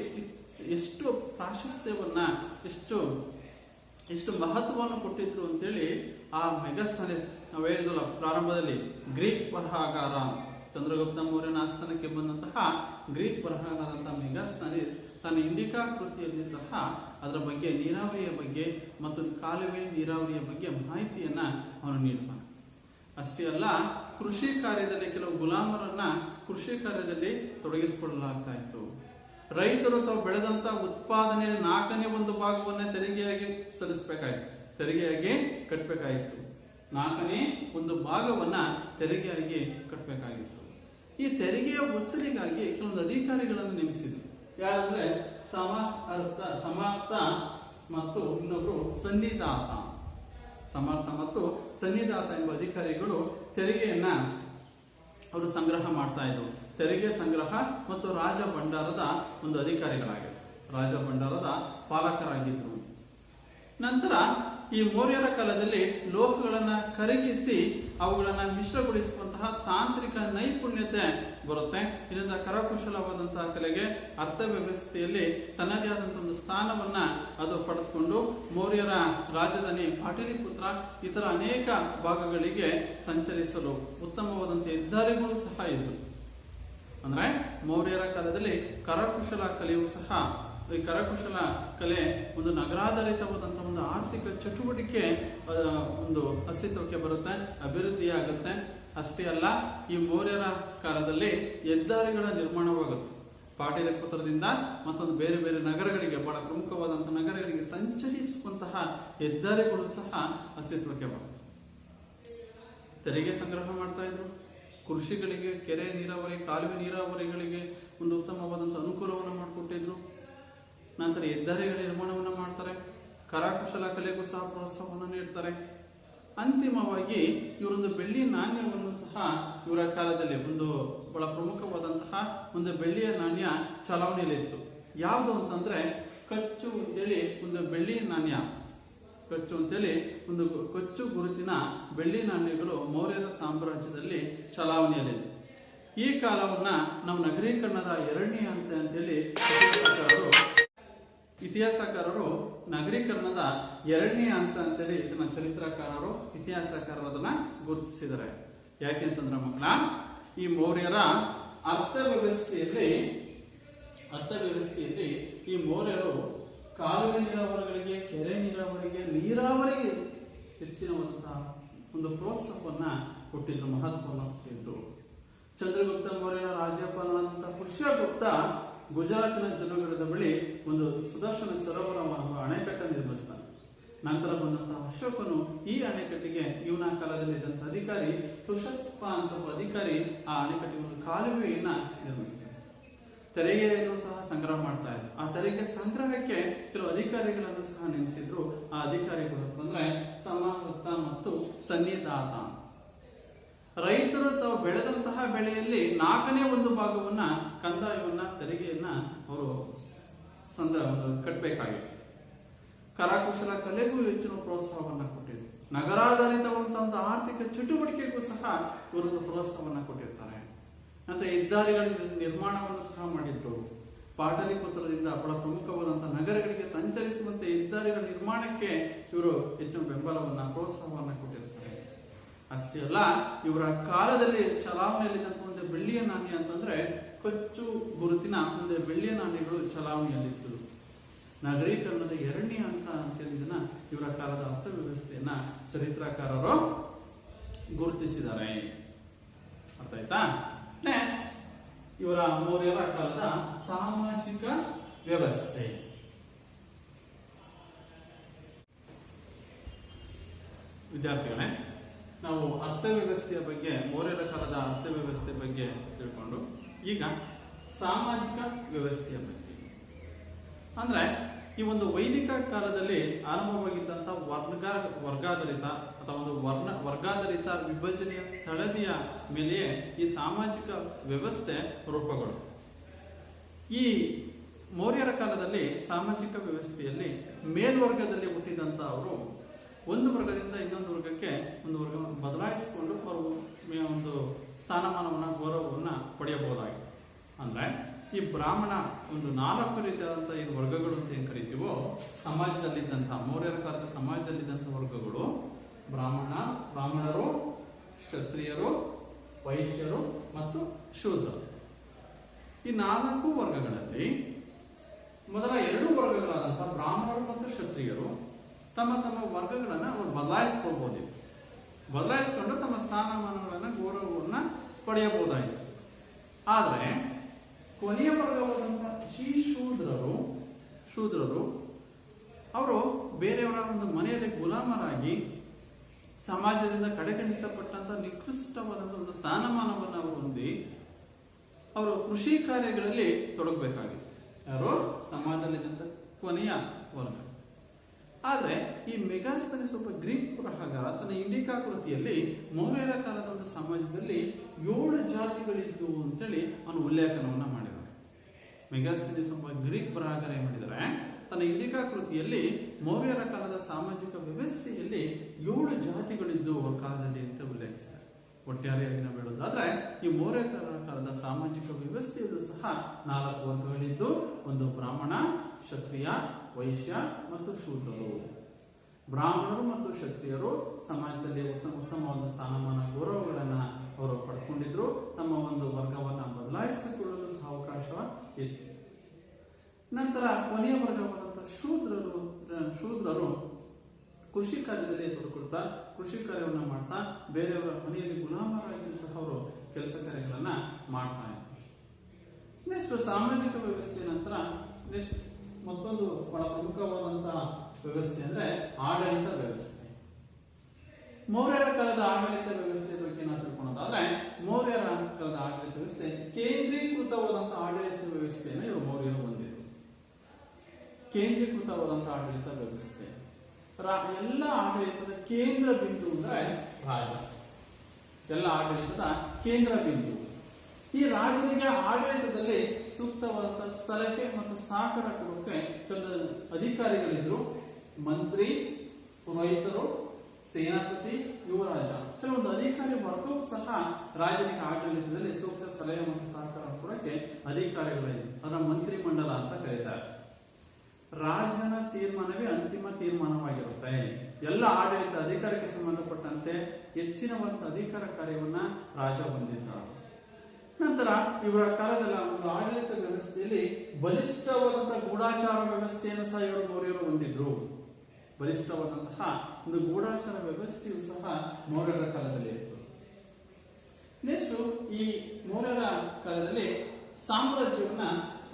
ಎಷ್ಟು ಪ್ರಾಶಸ್ತ್ಯವನ್ನ ಎಷ್ಟು ಮಹತ್ವವನ್ನು ಕೊಟ್ಟಿದ್ರು ಅಂತೇಳಿ ಆ ಮೆಗಾಸ್ಥಾನೆ ನಾವು ಹೇಳಿದ್ವಲ್ಲ ಪ್ರಾರಂಭದಲ್ಲಿ, ಗ್ರೀಕ್ ಬರಹಗಾರ ಚಂದ್ರಗುಪ್ತ ಮೌರ್ಯನ ಆಸ್ಥಾನಕ್ಕೆ ಬಂದಂತಹ ಗ್ರೀಕ್ ಬರಹಗಾರಂತಹ ಮೆಗಾಸ್ಥಾನೆ ತನ್ನ ಇಂಡಿಕಾ ಕೃತಿಯಲ್ಲಿ ಸಹ ಅದರ ಬಗ್ಗೆ ನೀರಾವರಿಯ ಬಗ್ಗೆ ಮತ್ತು ಕಾಲುವೆ ನೀರಾವರಿಯ ಬಗ್ಗೆ ಮಾಹಿತಿಯನ್ನ ಅವನು ನೀಡ್ತಾನೆ. ಅಷ್ಟೇ ಅಲ್ಲ, ಕೃಷಿ ಕಾರ್ಯದಲ್ಲಿ ಕೆಲವು ಗುಲಾಮರನ್ನ ಕೃಷಿ ಕಾರ್ಯದಲ್ಲಿ ತೊಡಗಿಸಿಕೊಳ್ಳಲಾಗ್ತಾ ಇತ್ತು. ರೈತರು ತಾವು ಬೆಳೆದಂತ ಉತ್ಪಾದನೆಯ 4ನೇ ಭಾಗವನ್ನ ತೆರಿಗೆಯಾಗಿ ತೆರಿಗೆಯಾಗಿ ಕಟ್ಟಬೇಕಾಗಿತ್ತು. 4ನೇ ಭಾಗವನ್ನ ತೆರಿಗೆಯಾಗಿ ಕಟ್ಟಬೇಕಾಗಿತ್ತು. ಈ ತೆರಿಗೆಯ ವಸೂಲಿಗಾಗಿ ಕೆಲವೊಂದು ಅಧಿಕಾರಿಗಳನ್ನು ನೇಮಿಸಿದ್ರು. ಯಾರಂದ್ರೆ ಸಮರ್ಥ ಮತ್ತು ಇನ್ನೊಬ್ರು ಸನ್ನಿಧಾತ. ಸಮರ್ಥ ಮತ್ತು ಸನ್ನಿಧಾತ ಎಂಬ ಅಧಿಕಾರಿಗಳು ತೆರಿಗೆಯನ್ನ ಅವರು ಸಂಗ್ರಹ ಮಾಡ್ತಾ ಇದ್ರು. ತೆರಿಗೆ ಸಂಗ್ರಹ ಮತ್ತು ರಾಜ ಭಂಡಾರದ ಒಂದು ಅಧಿಕಾರಿಗಳಾಗಿದ್ರು, ರಾಜ ಭಂಡಾರದ ಪಾಲಕರಾಗಿದ್ರು. ನಂತರ ಈ ಮೌರ್ಯರ ಕಾಲದಲ್ಲಿ ಲೋಹಗಳನ್ನ ಕರಗಿಸಿ ಅವುಗಳನ್ನ ಮಿಶ್ರಗೊಳಿಸುವಂತಹ ತಾಂತ್ರಿಕ ನೈಪುಣ್ಯತೆ ಬರುತ್ತೆ. ಇದರಿಂದ ಕರಕುಶಲವಾದಂತಹ ಕಲೆಗೆ ಅರ್ಥವ್ಯವಸ್ಥೆಯಲ್ಲಿ ತನ್ನದೇ ಆದಂತಹ ಒಂದು ಸ್ಥಾನವನ್ನ ಅದು ಪಡೆದುಕೊಂಡು ಮೌರ್ಯರ ರಾಜಧಾನಿ ಪಾಟಲಿಪುತ್ರ ಇತರ ಅನೇಕ ಭಾಗಗಳಿಗೆ ಸಂಚರಿಸಲು ಉತ್ತಮವಾದಂತಹ ಹೆದ್ದಾರಿಗಳು ಸಹ ಇದ್ದು. ಅಂದ್ರೆ ಮೌರ್ಯರ ಕಾಲದಲ್ಲಿ ಕರಕುಶಲ ಕಲೆಯು ಸಹ, ಈ ಕರಕುಶಲ ಕಲೆ ಒಂದು ನಗರಾಧಾರಿತವಾದಂತಹ ಒಂದು ಆರ್ಥಿಕ ಚಟುವಟಿಕೆ ಒಂದು ಅಸ್ತಿತ್ವಕ್ಕೆ ಬರುತ್ತೆ, ಅಭಿವೃದ್ಧಿ ಆಗುತ್ತೆ. ಅಷ್ಟೇ ಅಲ್ಲ, ಈ ಮೌರ್ಯರ ಕಾಲದಲ್ಲಿ ಹೆದ್ದಾರಿಗಳ ನಿರ್ಮಾಣವಾಗುತ್ತೆ. ಪಾಟಲಿಪುತ್ರದಿಂದ ಮತ್ತೊಂದು ಬೇರೆ ಬೇರೆ ನಗರಗಳಿಗೆ, ಬಹಳ ಪ್ರಮುಖವಾದಂತಹ ನಗರಗಳಿಗೆ ಸಂಚರಿಸುವಂತಹ ಹೆದ್ದಾರಿಗಳು ಸಹ ಅಸ್ತಿತ್ವಕ್ಕೆ ಬರುತ್ತೆ. ತೆರಿಗೆ ಸಂಗ್ರಹ ಮಾಡ್ತಾ ಇದ್ರು. ಕೃಷಿಗಳಿಗೆ, ಕೆರೆ ನೀರಾವರಿ, ಕಾಲುವೆ ನೀರಾವರಿಗಳಿಗೆ ಒಂದು ಉತ್ತಮವಾದಂತಹ ಅನುಕೂಲವನ್ನು ಮಾಡಿಕೊಟ್ಟಿದ್ರು. ನಂತರ ಹೆದ್ದಾರಿಗಳ ನಿರ್ಮಾಣವನ್ನು ಮಾಡ್ತಾರೆ. ಕರಕುಶಲ ಕಲೆಗೂ ಸಹ ಪ್ರೋತ್ಸಾಹವನ್ನು ನೀಡ್ತಾರೆ. ಅಂತಿಮವಾಗಿ ಇವರೊಂದು ಬೆಳ್ಳಿ ನಾಣ್ಯವನ್ನು ಸಹ ಇವರ ಕಾಲದಲ್ಲಿ ಒಂದು ಬಹಳ ಪ್ರಮುಖವಾದಂತಹ ಒಂದು ಬೆಳ್ಳಿಯ ನಾಣ್ಯ ಚಲಾವಣೆಯಲ್ಲಿತ್ತು. ಯಾವುದು ಅಂತಂದ್ರೆ ಕಚ್ಚು ಅಂತೇಳಿ ಒಂದು ಬೆಳ್ಳಿಯ ನಾಣ್ಯ, ಕಚ್ಚು ಅಂತೇಳಿ ಒಂದು ಕಚ್ಚು ಗುರುತಿನ ಬೆಳ್ಳಿ ನಾಣ್ಯಗಳು ಮೌರ್ಯರ ಸಾಮ್ರಾಜ್ಯದಲ್ಲಿ ಚಲಾವಣೆಯಲ್ಲಿತ್ತು. ಈ ಕಾಲವನ್ನ ನಾವು ನಗರೀಕರಣದ 2ನೇ ಹಂತ ಅಂತೇಳಿ ಇತಿಹಾಸಕಾರರು ನಗರೀಕರಣದ 2ನೇ ಹಂತ ಅಂತೇಳಿ ಇದನ್ನ ಚರಿತ್ರಕಾರರು, ಇತಿಹಾಸಕಾರರು ಅದನ್ನ ಗುರುತಿಸಿದ್ದಾರೆ. ಯಾಕೆಂತಂದ್ರೆ ಮಕ್ಕಳ, ಈ ಮೌರ್ಯರ ಅರ್ಥವ್ಯವಸ್ಥೆಯಲ್ಲಿ ಈ ಮೌರ್ಯರು ಕಾಲುವೆ ನೀರಾವರಿಗಳಿಗೆ, ಕೆರೆ ನೀರಾವರಿಗೆ ಹೆಚ್ಚಿನವಾದಂತಹ ಒಂದು ಪ್ರೋತ್ಸಾಹವನ್ನ ಕೊಟ್ಟಿದ್ರು, ಮಹತ್ವವನ್ನು ಕೊಟ್ಟಿದ್ರು. ಚಂದ್ರಗುಪ್ತ ಮೌರ್ಯನ ರಾಜ್ಯಪಾಲನಾದಂತಹ ಪುಷ್ಯಗುಪ್ತ ಗುಜರಾತಿನ ಜುನಾಗಢದ ಬಳಿ ಒಂದು ಸುದರ್ಶನ ಸರೋವರ ಅಣೆಕಟ್ಟ ನಿರ್ಮಿಸ್ತಾನೆ. ನಂತರ ಬಂದಂತಹ ಅಶೋಕನು ಈ ಅಣೆಕಟ್ಟಿಗೆ ಇವನ ಕಾಲದಲ್ಲಿ ಇದ್ದಂತಹ ಅಧಿಕಾರಿ ತುಷಸ್ಪ ಅಂತ ಅಧಿಕಾರಿ ಆ ಅಣೆಕಟ್ಟಿಗೆ ಒಂದು ಕಾಲುವೆಯನ್ನ ನಿರ್ಮಿಸ್ತಾನೆ. ತೆರಿಗೆಯನ್ನು ಸಹ ಸಂಗ್ರಹ ಮಾಡ್ತಾ ಇದ್ರು. ಆ ತೆರಿಗೆ ಸಂಗ್ರಹಕ್ಕೆ ಕೆಲವು ಅಧಿಕಾರಿಗಳನ್ನು ಸಹ ನೇಮಿಸಿದ್ರು. ಆ ಅಧಿಕಾರಿಗಳು ಅಂತಂದ್ರೆ ಸಮರ್ಥ ಮತ್ತು ಸನ್ನಿಧಾತ. ರೈತರು ತಾವು ಬೆಳೆದಂತಹ ಬೆಳೆಯಲ್ಲಿ 4ನೇ ಭಾಗವನ್ನ ಕಂದಾಯವನ್ನ, ತೆರಿಗೆಯನ್ನ ಅವರು ಕಟ್ಟಬೇಕಾಗಿತ್ತು. ಕರಕುಶಲ ಕಲೆಗೂ ಹೆಚ್ಚಿನ ಪ್ರೋತ್ಸಾಹವನ್ನ ಕೊಟ್ಟಿದ್ರು. ನಗರಾಧಾರಿತವಾದಂತಹ ಆರ್ಥಿಕ ಚಟುವಟಿಕೆಗೂ ಸಹ ಇವರೊಂದು ಪ್ರೋತ್ಸಾಹವನ್ನ ಕೊಟ್ಟಿರ್ತಾರೆ. ನಂತರ ಹೆದ್ದಾರಿಗಳ ನಿರ್ಮಾಣವನ್ನು ಸಹ ಮಾಡಿದ್ರು. ಪಾಟಲಿಪುತ್ರದಿಂದ ಬಹಳ ಪ್ರಮುಖವಾದಂತಹ ನಗರಗಳಿಗೆ ಸಂಚರಿಸುವಂತೆ ಹೆದ್ದಾರಿಗಳ ನಿರ್ಮಾಣಕ್ಕೆ ಇವರು ಹೆಚ್ಚಿನ ಬೆಂಬಲವನ್ನ, ಪ್ರೋತ್ಸಾಹವನ್ನ ಕೊಟ್ಟಿರ್ತಾರೆ. ಅಷ್ಟೇ ಅಲ್ಲ, ಇವರ ಕಾಲದಲ್ಲಿ ಚಲಾವಣೆಯಲ್ಲಿದ್ದಂತಹ ಒಂದು ಬೆಳ್ಳಿಯ ನಾಣ್ಯ ಅಂತಂದ್ರೆ ಕಚ್ಚು ಗುರುತಿನ ಒಂದು ಬೆಳ್ಳಿಯ ನಾಣ್ಯಗಳು ಚಲಾವಣೆಯಲ್ಲಿತ್ತು. ನಗರೀಕರಣದ 2ನೇ ಹಂತ ಅಂತೇಳಿ ಇದನ್ನ ಇವರ ಕಾಲದ ಅರ್ಥವ್ಯವಸ್ಥೆಯನ್ನ ಚರಿತ್ರಕಾರರು ಗುರುತಿಸಿದ್ದಾರೆ. ಅರ್ಥ ಆಯ್ತಾ? ನೆಕ್ಸ್ಟ್ ಇವರ ಮೌರ್ಯರ ಕಾಲದ ಸಾಮಾಜಿಕ ವ್ಯವಸ್ಥೆ. ವಿದ್ಯಾರ್ಥಿಗಳೇ, ನಾವು ಅರ್ಥವ್ಯವಸ್ಥೆಯ ಬಗ್ಗೆ, ಮೌರ್ಯರ ಕಾಲದ ಅರ್ಥವ್ಯವಸ್ಥೆ ಬಗ್ಗೆ ತಿಳ್ಕೊಂಡು ಈಗ ಸಾಮಾಜಿಕ ವ್ಯವಸ್ಥೆಯ ಬಗ್ಗೆ, ಅಂದ್ರೆ ಈ ಒಂದು ವೈದಿಕ ಕಾಲದಲ್ಲಿ ಆರಂಭವಾಗಿದ್ದಂತಹ ವರ್ಗಾಧಾರಿತ ಅಥವಾ ಒಂದು ವರ್ಗಾಧಾರಿತ ವಿಭಜನೆಯ ತಳದಿಯ ಮೇಲೆಯೇ ಈ ಸಾಮಾಜಿಕ ವ್ಯವಸ್ಥೆ ರೂಪುಗಳು. ಈ ಮೌರ್ಯರ ಕಾಲದಲ್ಲಿ ಸಾಮಾಜಿಕ ವ್ಯವಸ್ಥೆಯಲ್ಲಿ ಮೇಲ್ವರ್ಗದಲ್ಲಿ ಹುಟ್ಟಿದಂತ ಅವರು ಒಂದು ವರ್ಗದಿಂದ ಇನ್ನೊಂದು ವರ್ಗಕ್ಕೆ ಒಂದು ವರ್ಗವನ್ನು ಬದಲಾಯಿಸಿಕೊಂಡು ಅವರು ಒಂದು ಸ್ಥಾನಮಾನವನ್ನ, ಗೌರವವನ್ನ ಪಡೆಯಬಹುದಾಗಿದೆ. ಅಂದ್ರೆ ಈ ಬ್ರಾಹ್ಮಣ ಒಂದು 4 ರೀತಿಯಾದಂತಹ ಈ ವರ್ಗಗಳು ಅಂತ ಏನ್ ಕರಿತೀವೋ, ಸಮಾಜದಲ್ಲಿದ್ದಂತಹ ಮೌರ್ಯರ ಕಾಲದ ಸಮಾಜದಲ್ಲಿದ್ದಂತಹ ವರ್ಗಗಳು ಬ್ರಾಹ್ಮಣರು, ಕ್ಷತ್ರಿಯರು, ವೈಶ್ಯರು ಮತ್ತು ಶೂದ್ರರು. ಈ 4 ವರ್ಗಗಳಲ್ಲಿ ಮೊದಲ 2 ವರ್ಗಗಳಾದಂತಹ ಬ್ರಾಹ್ಮಣರು ಮತ್ತು ಕ್ಷತ್ರಿಯರು ತಮ್ಮ ತಮ್ಮ ವರ್ಗಗಳನ್ನ ಅವರು ಬದಲಾಯಿಸಿಕೊಂಡು ತಮ್ಮ ಸ್ಥಾನಮಾನಗಳನ್ನ, ಗೌರವವನ್ನ ಪಡೆಯಬಹುದಾಯಿತು. ಆದ್ರೆ ಕೊನೆಯ ವರ್ಗವಾದಂತಹ ಶೂದ್ರರು ಅವರು ಬೇರೆಯವರ ಒಂದು ಮನೆಯಲ್ಲಿ ಗುಲಾಮರಾಗಿ ಸಮಾಜದಿಂದ ಕಡೆಗಣಿಸಲ್ಪಟ್ಟಂತಹ ನಿಕೃಷ್ಟವಾದಂತಹ ಒಂದು ಸ್ಥಾನಮಾನವನ್ನು ಅವರು ಹೊಂದಿ ಅವರು ಕೃಷಿ ಕಾರ್ಯಗಳಲ್ಲಿ ತೊಡಗಬೇಕಾಗಿತ್ತು. ಯಾರು? ಸಮಾಜದಲ್ಲಿದ್ದಂತ ಕೊನೆಯ ವರ್ಗ. ಆದ್ರೆ ಈ ಮೆಗಾಸ್ತನಿಸ್ ಒಬ್ಬ ಗ್ರೀಕ್ ಬರಹಗಾರ ತನ್ನ ಇಂಡಿಕಾ ಕೃತಿಯಲ್ಲಿ ಮೌರ್ಯರ ಕಾಲದ ಒಂದು ಸಮಾಜದಲ್ಲಿ 7 ಜಾತಿಗಳಿದ್ದು ಅಂತೇಳಿ ಅವನು ಉಲ್ಲೇಖನವನ್ನ ಮಾಡಿದ್ದಾರೆ. ಮೆಗಾಸ್ತನಿಸ್ ಒಬ್ಬ ಗ್ರೀಕ್ ಬರಹಗಾರ ಏನ್ ಮಾಡಿದ್ದಾರೆ, ತನ್ನ ಇಂಡಿಕಾ ಕೃತಿಯಲ್ಲಿ ಮೌರ್ಯರ ಕಾಲದ ಸಾಮಾಜಿಕ ವ್ಯವಸ್ಥೆಯಲ್ಲಿ 7 ಜಾತಿಗಳಿದ್ದು ಅವರ ಕಾಲದಲ್ಲಿ ಅಂತ ಉಲ್ಲೇಖಿಸಿದ್ದಾರೆ. ಒಟ್ಟಾರೆಯಾಗಿ ನಾವು ಹೇಳೋದಾದ್ರೆ ಈ ಮೌರ್ಯ ಕಾಲದ ಸಾಮಾಜಿಕ ವ್ಯವಸ್ಥೆಯಲ್ಲೂ ಸಹ 4 ವರ್ಗಗಳಿದ್ದು, ಒಂದು ಬ್ರಾಹ್ಮಣ, ಕ್ಷತ್ರಿಯ, ವೈಶ್ಯ ಮತ್ತು ಶೂದ್ರರು. ಬ್ರಾಹ್ಮಣರು ಮತ್ತು ಕ್ಷತ್ರಿಯರು ಸಮಾಜದಲ್ಲಿ ಉತ್ತಮವಾದ ಸ್ಥಾನಮಾನ, ಗೌರವಗಳನ್ನ ಅವರು ಪಡ್ಕೊಂಡಿದ್ರು. ತಮ್ಮ ಒಂದು ವರ್ಗವನ್ನ ಬದಲಾಯಿಸಿಕೊಳ್ಳಲು ಸಹ ಅವಕಾಶ ಇತ್ತು. ನಂತರ ಕೊನೆಯ ವರ್ಗವಾದಂತಹ ಶೂದ್ರರು ಕೃಷಿ ಕಾರ್ಯದಲ್ಲಿ ತೊಡಕೊಳ್ತಾ, ಕೃಷಿ ಕಾರ್ಯವನ್ನ ಮಾಡ್ತಾ, ಬೇರೆಯವರ ಮನೆಯಲ್ಲಿ ಗುಲಾಮರಾಗಿಯೂ ಸಹ ಅವರು ಕೆಲಸ ಕಾರ್ಯಗಳನ್ನ ಮಾಡ್ತಾ ಇದ್ದಾರೆ. ನೆಕ್ಸ್ಟ್ ಸಾಮಾಜಿಕ ವ್ಯವಸ್ಥೆ ನಂತರ ನೆಕ್ಸ್ಟ್ ಮತ್ತೊಂದು ಬಹಳ ಪ್ರಮುಖವಾದಂತಹ ವ್ಯವಸ್ಥೆ ಅಂದ್ರೆ ಆಡಳಿತ ವ್ಯವಸ್ಥೆ. ಮೌರ್ಯರ ಕಾಲದ ಆಡಳಿತ ವ್ಯವಸ್ಥೆ ಬಗ್ಗೆ ನಾವು ತಿಳ್ಕೊಳ್ಳೋದಾದ್ರೆ, ಮೌರ್ಯರ ಕಾಲದ ಆಡಳಿತ ವ್ಯವಸ್ಥೆ ಕೇಂದ್ರೀಕೃತವಾದಂತಹ ಆಡಳಿತ ವ್ಯವಸ್ಥೆಯನ್ನು ಇವರು ಮೌರ್ಯರು ಹೊಂದಿದ್ರು. ಕೇಂದ್ರೀಕೃತವಾದಂತಹ ಆಡಳಿತ ವ್ಯವಸ್ಥೆ, ಎಲ್ಲ ಆಡಳಿತದ ಕೇಂದ್ರ ಬಿಂದು ಅಂದ್ರೆ ರಾಜ. ಎಲ್ಲ ಆಡಳಿತದ ಕೇಂದ್ರ ಬಿಂದು. ಈ ರಾಜನಿಗೆ ಆಡಳಿತದಲ್ಲಿ ಸೂಕ್ತವಾದಂತಹ ಸಲಹೆ ಮತ್ತು ಸಹಕಾರ ಕೊಡೋಕೆ ಕೆಲವು ಅಧಿಕಾರಿಗಳಿದ್ರು. ಮಂತ್ರಿ, ಪುರೋಹಿತರು, ಸೇನಾಪತಿ, ಯುವರಾಜ, ಕೆಲವೊಂದು ಅಧಿಕಾರಿ ವರ್ಗವೂ ಸಹ ರಾಜನಿಗೆ ಆಡಳಿತದಲ್ಲಿ ಸೂಕ್ತ ಸಲಹೆ ಮತ್ತು ಸಹಕಾರ ಕೊಡೋಕೆ ಅಧಿಕಾರಿಗಳಿದ್ರು. ಅದರ ಮಂತ್ರಿ ಮಂಡಲ ಅಂತ ಕರೀತಾರೆ. ರಾಜನ ತೀರ್ಮಾನವೇ ಅಂತಿಮ ತೀರ್ಮಾನವಾಗಿರುತ್ತೆ. ಎಲ್ಲ ಆಡಳಿತ ಅಧಿಕಾರಕ್ಕೆ ಸಂಬಂಧಪಟ್ಟಂತೆ ಹೆಚ್ಚಿನವಂತ ಅಧಿಕಾರ ಕಾರ್ಯವನ್ನ ರಾಜ ಹೊಂದಿದ್ದ. ನಂತರ ಇವರ ಕಾಲದ ಒಂದು ಆಡಳಿತ ವ್ಯವಸ್ಥೆಯಲ್ಲಿ ಬಲಿಷ್ಠವಾದಂತಹ ಗೂಢಾಚಾರ ವ್ಯವಸ್ಥೆಯನ್ನು ಸಹ ಇವರು ಮೌರ್ಯರು ಹೊಂದಿದ್ರು. ಬಲಿಷ್ಠವಾದಂತಹ ಒಂದು ಗೂಢಾಚಾರ ವ್ಯವಸ್ಥೆಯು ಸಹ ಮೌರ್ಯರ ಕಾಲದಲ್ಲಿ ಇತ್ತು. ನೆಕ್ಸ್ಟ್ ಈ ಮೌರ್ಯರ ಕಾಲದಲ್ಲಿ ಸಾಮ್ರಾಜ್ಯವನ್ನ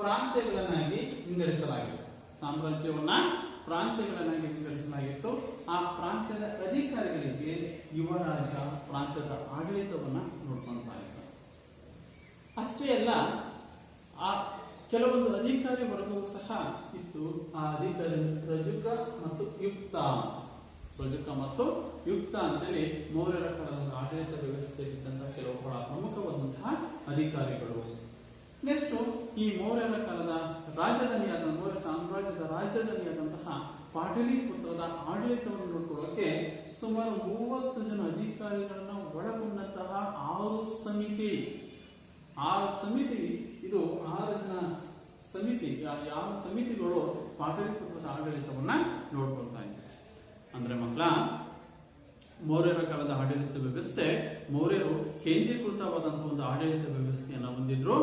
ಪ್ರಾಂತ್ಯಗಳನ್ನಾಗಿ ವಿಂಗಡಿಸಲಾಗಿತ್ತು. ಆ ಪ್ರಾಂತ್ಯದ ಅಧಿಕಾರಿಗಳಿಗೆ ಯುವರಾಜ ಪ್ರಾಂತ್ಯದ ಆಡಳಿತವನ್ನ ನೋಡ್ಕೊಳ್ತಾ ಇದ್ದ. ಅಷ್ಟೇ ಅಲ್ಲ, ಆ ಕೆಲವೊಂದು ಅಧಿಕಾರಿ ವರ್ಗವೂ ಸಹ ಇತ್ತು. ಆ ಅಧಿಕಾರಿ ರಜುಕ ಮತ್ತು ಯುಕ್ತ ಅಂತೇಳಿ ಮೌರ್ಯರ ಕಾಲದ ಆಡಳಿತ ವ್ಯವಸ್ಥೆಯಲ್ಲಿದ್ದಂತಹ ಕೆಲವು ಬಹಳ ಪ್ರಮುಖವಾದಂತಹ ಅಧಿಕಾರಿಗಳು. ನೆಕ್ಸ್ಟ್ ಈ ಮೌರ್ಯರ ಕಾಲದ ರಾಜಧಾನಿಯಾದ ಮೌರ್ಯ ಸಾಮ್ರಾಜ್ಯದ ರಾಜಧಾನಿಯಾದಂತಹ ಪಾಟಲಿಪುತ್ರದ ಆಡಳಿತವನ್ನು ನೋಡಿಕೊಳ್ಳೋಕೆ ಸುಮಾರು 30 ಜನ ಅಧಿಕಾರಿಗಳನ್ನ ಒಳಗೊಂಡಂತಹ 6 ಸಮಿತಿ. ಇದು 6 ಜನ ಸಮಿತಿ. ಯಾವ ಸಮಿತಿಗಳು ಪಾಟಲಿಪುತ್ರದ ಆಡಳಿತವನ್ನ ನೋಡ್ಕೊಳ್ತಾ ಇದ್ದಾರೆ. ಅಂದ್ರೆ ಮಕ್ಕಳ, ಮೌರ್ಯರ ಕಾಲದ ಆಡಳಿತ ವ್ಯವಸ್ಥೆ, ಮೌರ್ಯರು ಕೇಂದ್ರೀಕೃತವಾದಂತಹ ಒಂದು ಆಡಳಿತ ವ್ಯವಸ್ಥೆಯನ್ನು ಹೊಂದಿದ್ರು.